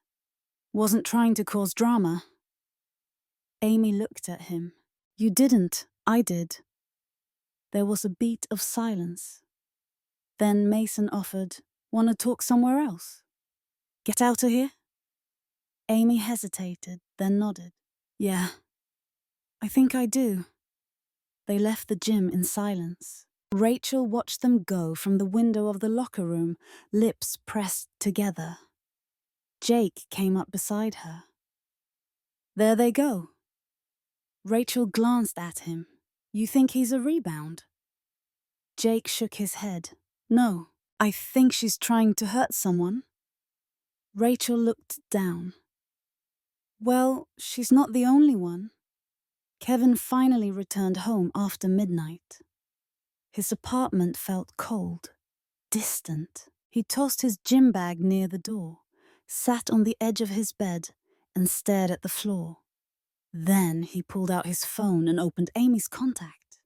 Speaker 1: "Wasn't trying to cause drama." Amy looked at him. "You didn't, I did." There was a beat of silence. Then Mason offered, "Want to talk somewhere else? Get out of here?" Amy hesitated, then nodded. "Yeah, I think I do." They left the gym in silence. Rachel watched them go from the window of the locker room, lips pressed together. Jake came up beside her. "There they go." Rachel glanced at him. "You think he's a rebound?" Jake shook his head. "No, I think she's trying to hurt someone." Rachel looked down. "Well, she's not the only one." Kevin finally returned home after midnight. His apartment felt cold, distant. He tossed his gym bag near the door, sat on the edge of his bed, and stared at the floor. Then he pulled out his phone and opened Amy's contact.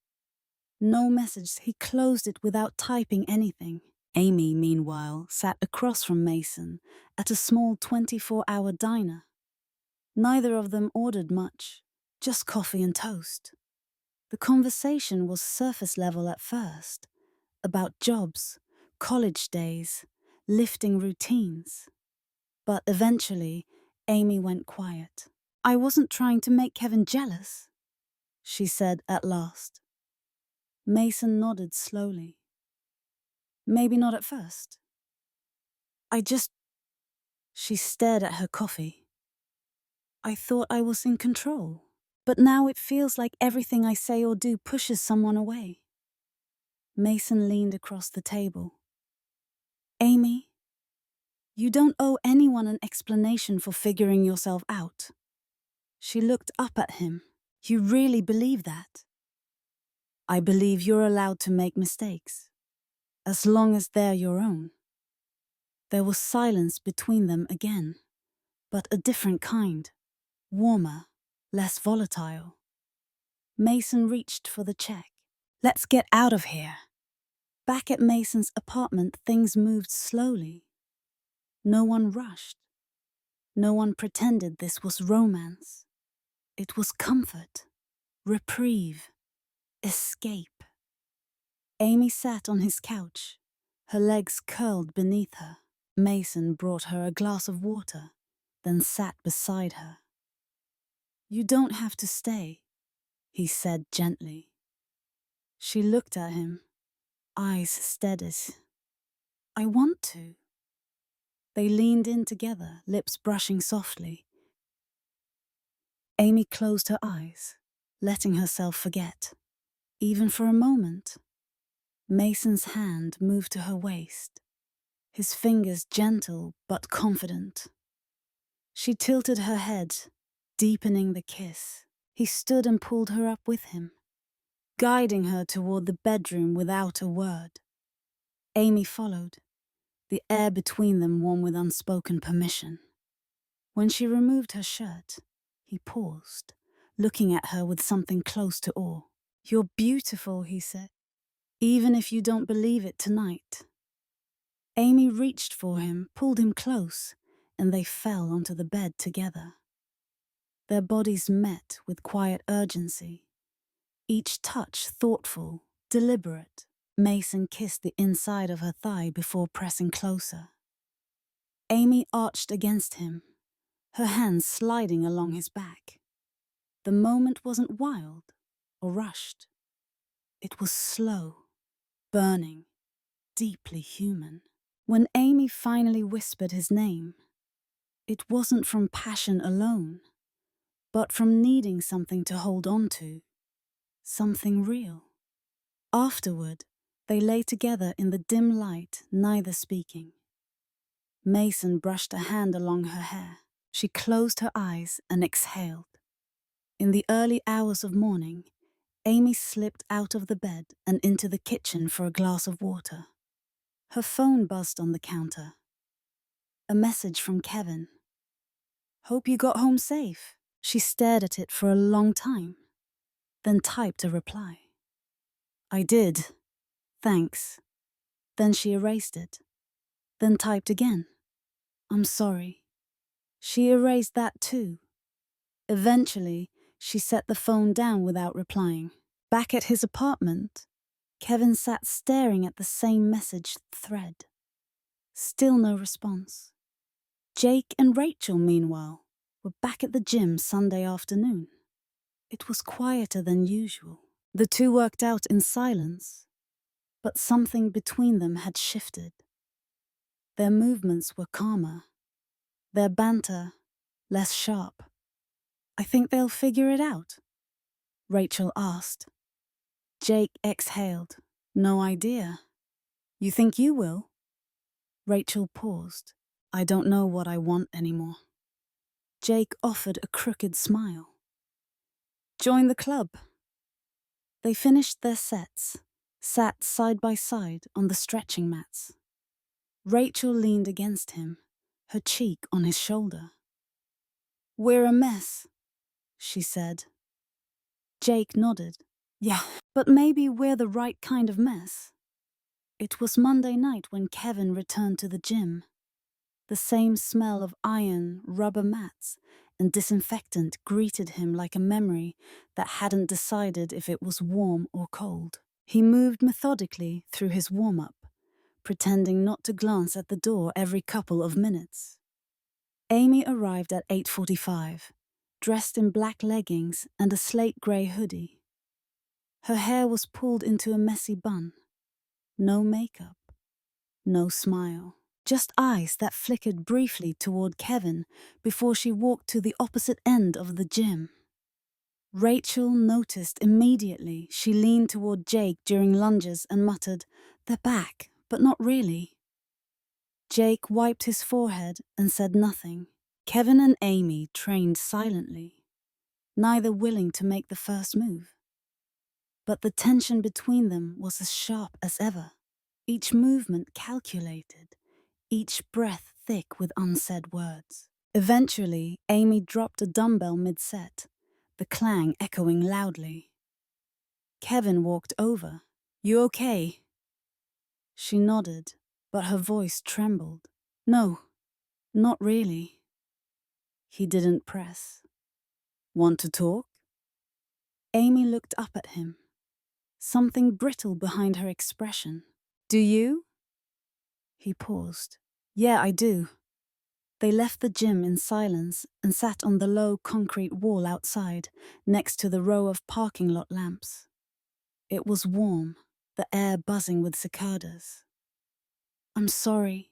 Speaker 1: No message. He closed it without typing anything. Amy, meanwhile, sat across from Mason at a small 24-hour diner. Neither of them ordered much, just coffee and toast. The conversation was surface level at first, about jobs, college days, lifting routines. But eventually, Amy went quiet. "I wasn't trying to make Kevin jealous," she said at last. Mason nodded slowly. "Maybe not at first. I just..." She stared at her coffee. "I thought I was in control. But now it feels like everything I say or do pushes someone away." Mason leaned across the table. "Amy, you don't owe anyone an explanation for figuring yourself out." She looked up at him. "You really believe that?" "I believe you're allowed to make mistakes, as long as they're your own." There was silence between them again, but a different kind, warmer, less volatile. Mason reached for the check. "Let's get out of here." Back at Mason's apartment, things moved slowly. No one rushed. No one pretended this was romance. It was comfort, reprieve, escape. Amy sat on his couch, her legs curled beneath her. Mason brought her a glass of water, then sat beside her. "You don't have to stay," he said gently. She looked at him, eyes steadied. "I want to." They leaned in together, lips brushing softly. Amy closed her eyes, letting herself forget. Even for a moment. Mason's hand moved to her waist, his fingers gentle but confident. She tilted her head, deepening the kiss. He stood and pulled her up with him, guiding her toward the bedroom without a word. Amy followed, the air between them warm with unspoken permission. When she removed her shirt, he paused, looking at her with something close to awe. "You're beautiful," he said, "even if you don't believe it tonight." Amy reached for him, pulled him close, and they fell onto the bed together. Their bodies met with quiet urgency, each touch thoughtful, deliberate. Mason kissed the inside of her thigh before pressing closer. Amy arched against him, her hands sliding along his back. The moment wasn't wild or rushed. It was slow, burning, deeply human. When Amy finally whispered his name, it wasn't from passion alone, but from needing something to hold on to, something real. Afterward, they lay together in the dim light, neither speaking. Mason brushed a hand along her hair. She closed her eyes and exhaled. In the early hours of morning, Amy slipped out of the bed and into the kitchen for a glass of water. Her phone buzzed on the counter. A message from Kevin. "Hope you got home safe." She stared at it for a long time, then typed a reply. "I did. Thanks." Then she erased it, then typed again. "I'm sorry." She erased that too. Eventually, she set the phone down without replying. Back at his apartment, Kevin sat staring at the same message thread. Still no response. Jake and Rachel, meanwhile, were back at the gym Sunday afternoon. It was quieter than usual. The two worked out in silence, but something between them had shifted. Their movements were calmer, their banter less sharp. "I think they'll figure it out?" Rachel asked. Jake exhaled. "No idea." "You think you will?" Rachel paused. "I don't know what I want anymore." Jake offered a crooked smile. "Join the club." They finished their sets, sat side by side on the stretching mats. Rachel leaned against him, her cheek on his shoulder. "We're a mess," she said. Jake nodded. "Yeah, but maybe we're the right kind of mess." It was Monday night when Kevin returned to the gym. The same smell of iron, rubber mats, and disinfectant greeted him like a memory that hadn't decided if it was warm or cold. He moved methodically through his warm-up, pretending not to glance at the door every couple of minutes. Amy arrived at 8:45, dressed in black leggings and a slate grey hoodie. Her hair was pulled into a messy bun. No makeup, no smile. Just eyes that flickered briefly toward Kevin before she walked to the opposite end of the gym. Rachel noticed immediately. She leaned toward Jake during lunges and muttered, "They're back, but not really." Jake wiped his forehead and said nothing. Kevin and Amy trained silently, neither willing to make the first move. But the tension between them was as sharp as ever, each movement calculated, each breath thick with unsaid words. Eventually, Amy dropped a dumbbell mid-set, the clang echoing loudly. Kevin walked over. "You okay?" She nodded, but her voice trembled. "No, not really." He didn't press. "Want to talk?" Amy looked up at him, something brittle behind her expression. "Do you?" He paused. "Yeah, I do." They left the gym in silence and sat on the low concrete wall outside, next to the row of parking lot lamps. It was warm, the air buzzing with cicadas. "I'm sorry,"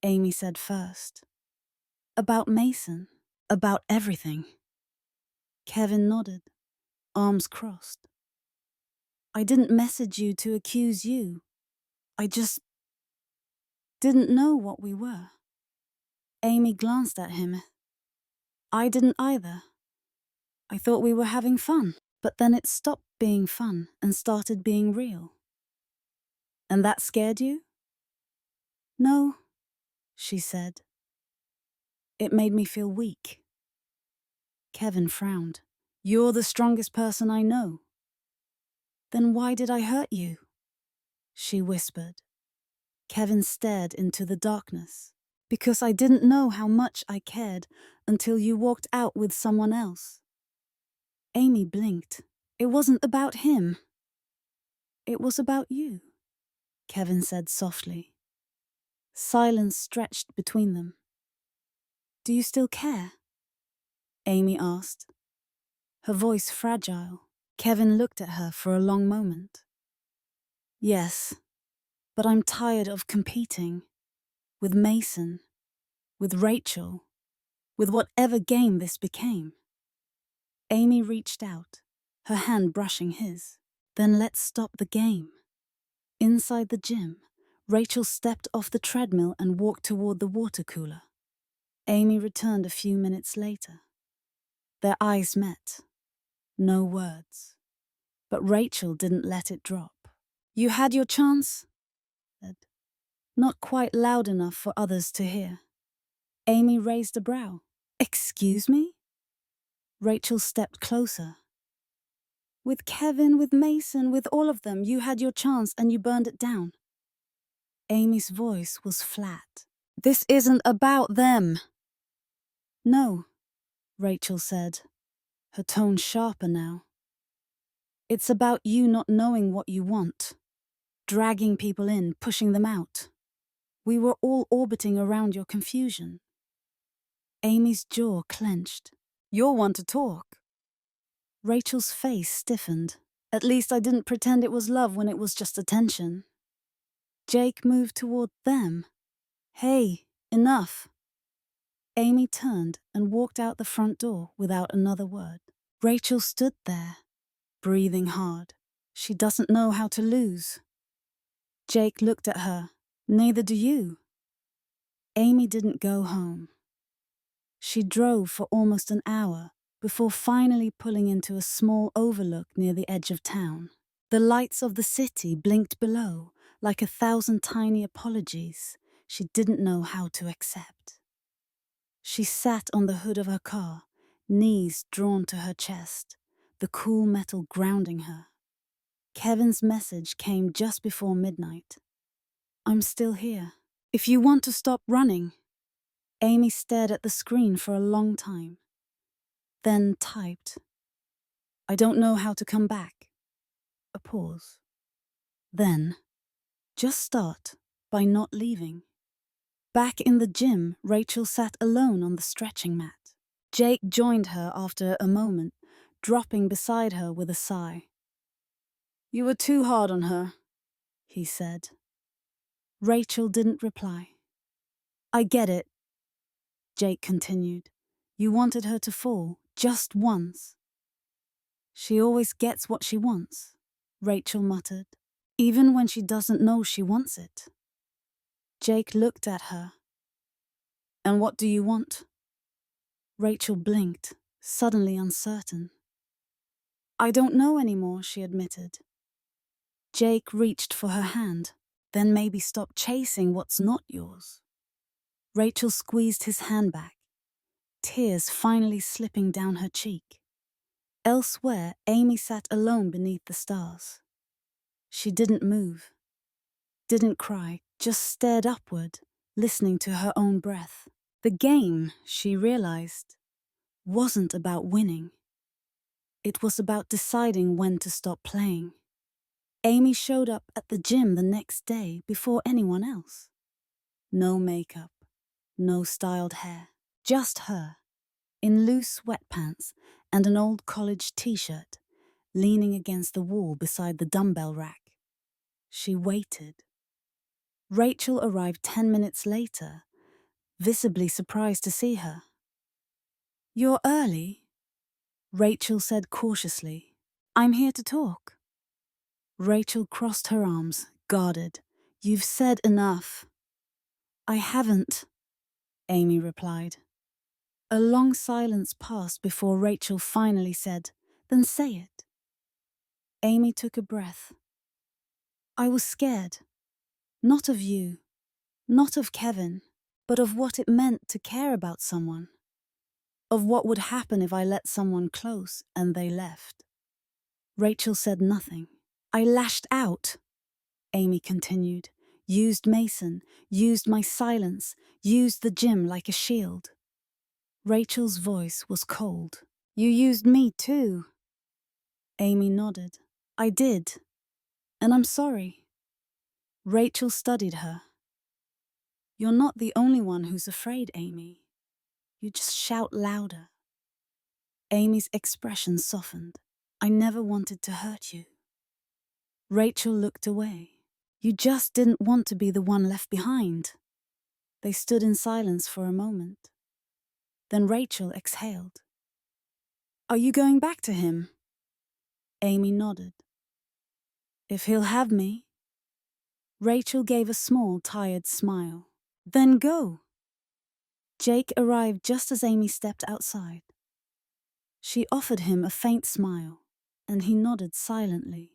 Speaker 1: Amy said first. "About Mason, about everything." Kevin nodded, arms crossed. "I didn't message you to accuse you. I just didn't know what we were." Amy glanced at him. "I didn't either. I thought we were having fun, but then it stopped being fun and started being real." "And that scared you?" "No," she said. "It made me feel weak." Kevin frowned. "You're the strongest person I know." "Then why did I hurt you?" she whispered. Kevin stared into the darkness. "Because I didn't know how much I cared until you walked out with someone else." Amy blinked. "It wasn't about him. It was about you," Kevin said softly. Silence stretched between them. "Do you still care?" Amy asked, her voice fragile. Kevin looked at her for a long moment. Yes, but I'm tired of competing. With Mason, with Rachel, with whatever game this became. Amy reached out, her hand brushing his. Then let's stop the game. Inside the gym, Rachel stepped off the treadmill and walked toward the water cooler. Amy returned a few minutes later. Their eyes met. No words. But Rachel didn't let it drop. You had your chance, said. Not quite loud enough for others to hear. Amy raised a brow. Excuse me? Rachel stepped closer. With Kevin, with Mason, with all of them, you had your chance and you burned it down. Amy's voice was flat. This isn't about them. No, Rachel said, her tone sharper now. It's about you not knowing what you want. Dragging people in, pushing them out. We were all orbiting around your confusion. Amy's jaw clenched. You're one to talk. Rachel's face stiffened. At least I didn't pretend it was love when it was just attention. Jake moved toward them. Hey, enough. Amy turned and walked out the front door without another word. Rachel stood there, breathing hard. She doesn't know how to lose. Jake looked at her. Neither do you. Amy didn't go home. She drove for almost an hour before finally pulling into a small overlook near the edge of town. The lights of the city blinked below, like 1,000 tiny apologies she didn't know how to accept. She sat on the hood of her car, knees drawn to her chest, the cool metal grounding her. Kevin's message came just before midnight. I'm still here. If you want to stop running. Amy stared at the screen for a long time, then typed, I don't know how to come back. A pause. Then, just start by not leaving. Back in the gym, Rachel sat alone on the stretching mat. Jake joined her after a moment, dropping beside her with a sigh. You were too hard on her, he said. Rachel didn't reply. I get it, Jake continued. You wanted her to fall, just once. She always gets what she wants, Rachel muttered, even when she doesn't know she wants it. Jake looked at her. And what do you want? Rachel blinked, suddenly uncertain. I don't know anymore, she admitted. Jake reached for her hand. Then maybe stop chasing what's not yours. Rachel squeezed his hand back, tears finally slipping down her cheek. Elsewhere, Amy sat alone beneath the stars. She didn't move, didn't cry, just stared upward, listening to her own breath. The game, she realized, wasn't about winning. It was about deciding when to stop playing. Amy showed up at the gym the next day before anyone else. No makeup, no styled hair, just her, in loose sweatpants and an old college t-shirt, leaning against the wall beside the dumbbell rack. She waited. Rachel arrived 10 minutes later, visibly surprised to see her. You're early, Rachel said cautiously. I'm here to talk. Rachel crossed her arms, guarded. You've said enough. I haven't, Amy replied. A long silence passed before Rachel finally said, Then say it. Amy took a breath. I was scared. Not of you, not of Kevin, but of what it meant to care about someone. Of what would happen if I let someone close and they left. Rachel said nothing. I lashed out, Amy continued. Used Mason, used my silence, used the gym like a shield. Rachel's voice was cold. You used me too. Amy nodded. I did. And I'm sorry. Rachel studied her. You're not the only one who's afraid, Amy. You just shout louder. Amy's expression softened. I never wanted to hurt you. Rachel looked away. You just didn't want to be the one left behind. They stood in silence for a moment. Then Rachel exhaled. Are you going back to him? Amy nodded. If he'll have me. Rachel gave a small, tired smile. Then go. Jake arrived just as Amy stepped outside. She offered him a faint smile, and he nodded silently,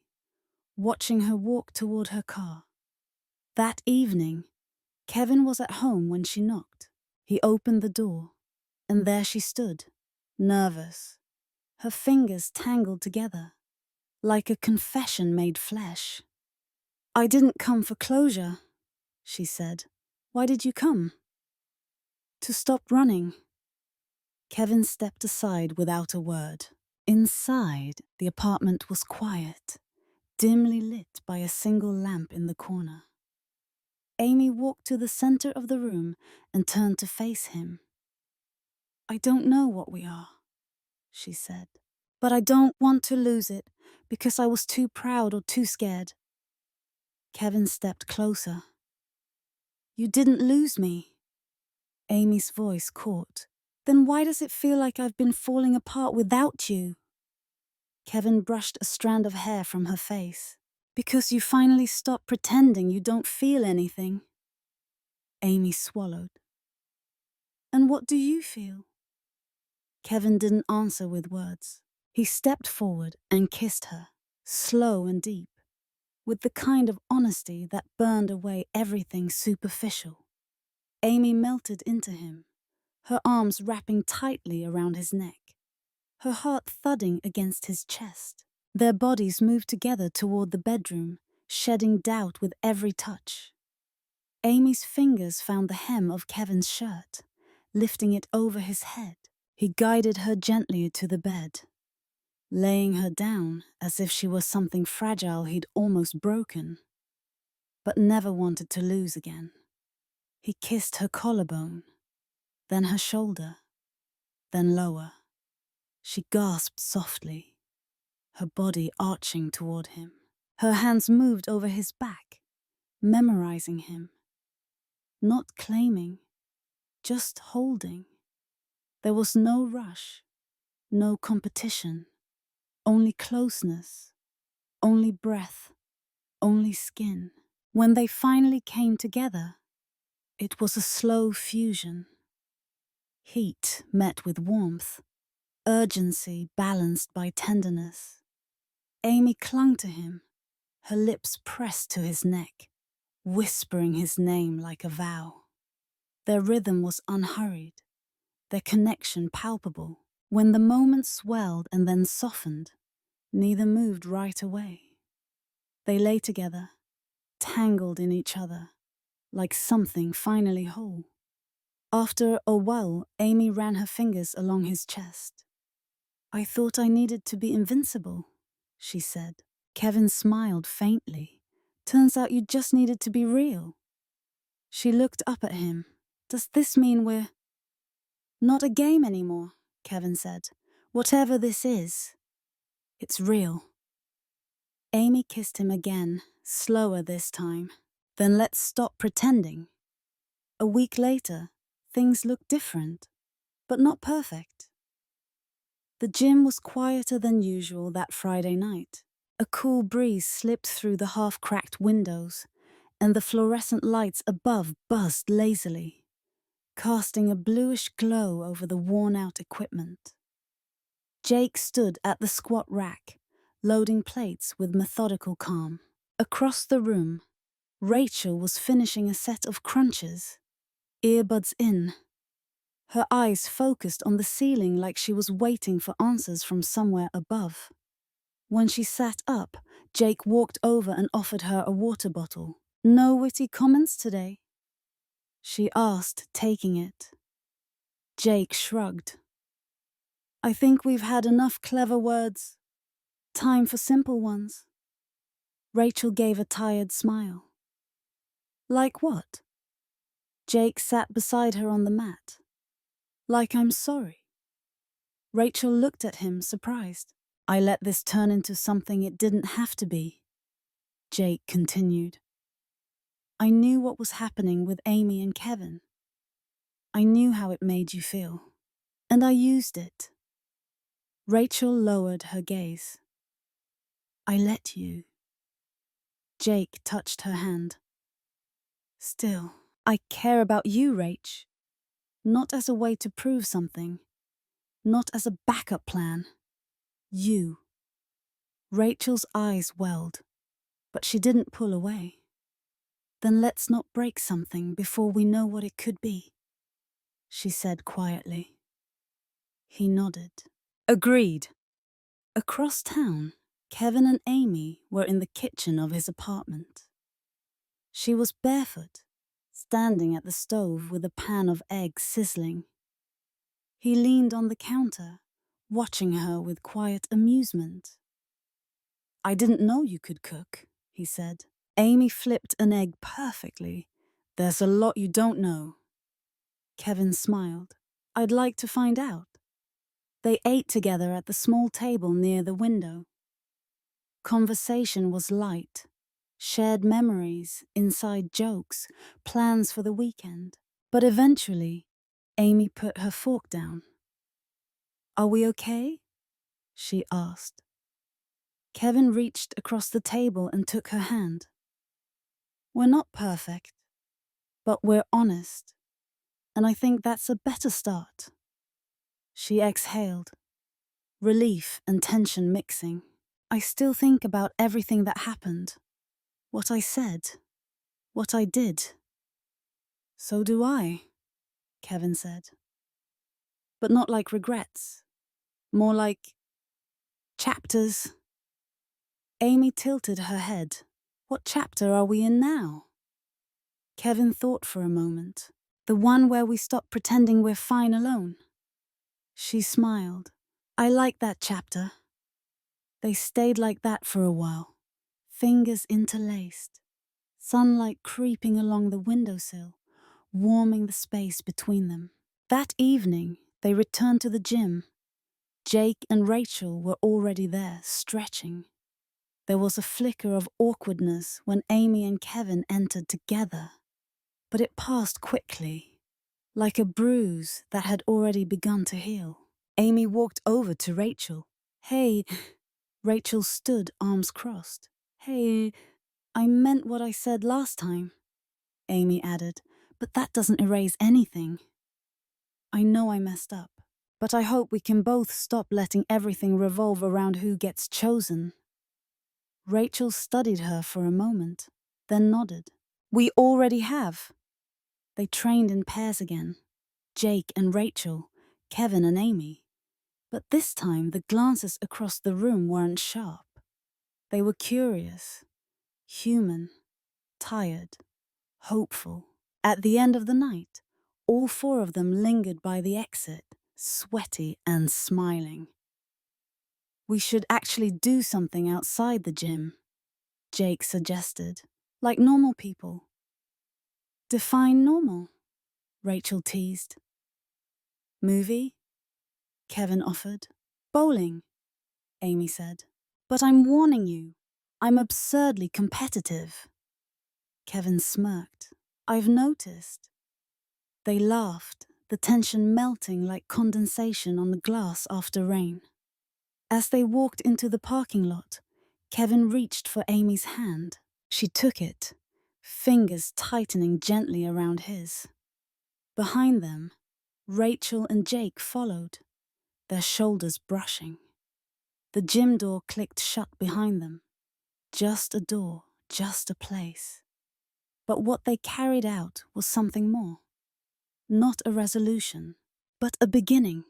Speaker 1: watching her walk toward her car. That evening, Kevin was at home when she knocked. He opened the door, and there she stood, nervous, her fingers tangled together, like a confession made flesh. I didn't come for closure, she said. Why did you come? To stop running. Kevin stepped aside without a word. Inside, the apartment was quiet, dimly lit by a single lamp in the corner. Amy walked to the center of the room and turned to face him. I don't know what we are, she said, but I don't want to lose it because I was too proud or too scared. Kevin stepped closer. You didn't lose me. Amy's voice caught. Then why does it feel like I've been falling apart without you? Kevin brushed a strand of hair from her face. Because you finally stopped pretending you don't feel anything. Amy swallowed. And what do you feel? Kevin didn't answer with words. He stepped forward and kissed her, slow and deep, with the kind of honesty that burned away everything superficial. Amy melted into him, her arms wrapping tightly around his neck, her heart thudding against his chest. Their bodies moved together toward the bedroom, shedding doubt with every touch. Amy's fingers found the hem of Kevin's shirt, lifting it over his head. He guided her gently to the bed, laying her down as if she was something fragile he'd almost broken, but never wanted to lose again. He kissed her collarbone, then her shoulder, then lower. She gasped softly, her body arching toward him. Her hands moved over his back, memorizing him. Not claiming, just holding. There was no rush, no competition, only closeness, only breath, only skin. When they finally came together, it was a slow fusion. Heat met with warmth, urgency balanced by tenderness. Amy clung to him, her lips pressed to his neck, whispering his name like a vow. Their rhythm was unhurried, their connection palpable. When the moment swelled and then softened, neither moved right away. They lay together, tangled in each other, like something finally whole. After a while, Amy ran her fingers along his chest. I thought I needed to be invincible, she said. Kevin smiled faintly. Turns out you just needed to be real. She looked up at him. Does this mean we're not a game anymore? Kevin said. Whatever this is, it's real. Amy kissed him again, slower this time. Then let's stop pretending. A week later, things looked different, but not perfect. The gym was quieter than usual that Friday night. A cool breeze slipped through the half-cracked windows, and the fluorescent lights above buzzed lazily, casting a bluish glow over the worn-out equipment. Jake stood at the squat rack, loading plates with methodical calm. Across the room, Rachel was finishing a set of crunches, earbuds in, her eyes focused on the ceiling like she was waiting for answers from somewhere above. When she sat up, Jake walked over and offered her a water bottle. No witty comments today? She asked, taking it. Jake shrugged. I think we've had enough clever words. Time for simple ones. Rachel gave a tired smile. Like what? Jake sat beside her on the mat. Like I'm sorry. Rachel looked at him, surprised. I let this turn into something it didn't have to be. Jake continued. I knew what was happening with Amy and Kevin. I knew how it made you feel. And I used it. Rachel lowered her gaze. I let you. Jake touched her hand. Still, I care about you, Rach. Not as a way to prove something. Not as a backup plan. You. Rachel's eyes welled, but she didn't pull away. Then let's not break something before we know what it could be, she said quietly. He nodded. Agreed. Across town, Kevin and Amy were in the kitchen of his apartment. She was barefoot, standing at the stove with a pan of eggs sizzling. He leaned on the counter, watching her with quiet amusement. I didn't know you could cook, he said. Amy flipped an egg perfectly. There's a lot you don't know. Kevin smiled. I'd like to find out. They ate together at the small table near the window. Conversation was light. Shared memories, inside jokes, plans for the weekend. But eventually, Amy put her fork down. Are we okay? She asked. Kevin reached across the table and took her hand. We're not perfect, but we're honest, and I think that's a better start. She exhaled, relief and tension mixing. I still think about everything that happened, what I said, what I did. So do I, Kevin said. But not like regrets, more like chapters. Amy tilted her head. What chapter are we in now? Kevin thought for a moment. The one where we stop pretending we're fine alone. She smiled. I like that chapter. They stayed like that for a while, fingers interlaced, sunlight creeping along the windowsill, warming the space between them. That evening, they returned to the gym. Jake and Rachel were already there, stretching. There was a flicker of awkwardness when Amy and Kevin entered together, but it passed quickly, like a bruise that had already begun to heal. Amy walked over to Rachel. Hey, Rachel stood, arms crossed. Hey, I meant what I said last time, Amy added, but that doesn't erase anything. I know I messed up, but I hope we can both stop letting everything revolve around who gets chosen. Rachel studied her for a moment, then nodded. We already have. They trained in pairs again, Jake and Rachel, Kevin and Amy. But this time the glances across the room weren't sharp. They were curious, human, tired, hopeful. At the end of the night, all four of them lingered by the exit, sweaty and smiling. We should actually do something outside the gym, Jake suggested, like normal people. Define normal, Rachel teased. Movie? Kevin offered. Bowling, Amy said. But I'm warning you, I'm absurdly competitive. Kevin smirked. I've noticed. They laughed, the tension melting like condensation on the glass after rain. As they walked into the parking lot, Kevin reached for Amy's hand. She took it, fingers tightening gently around his. Behind them, Rachel and Jake followed, their shoulders brushing. The gym door clicked shut behind them. Just a door, just a place. But what they carried out was something more. Not a resolution, but a beginning.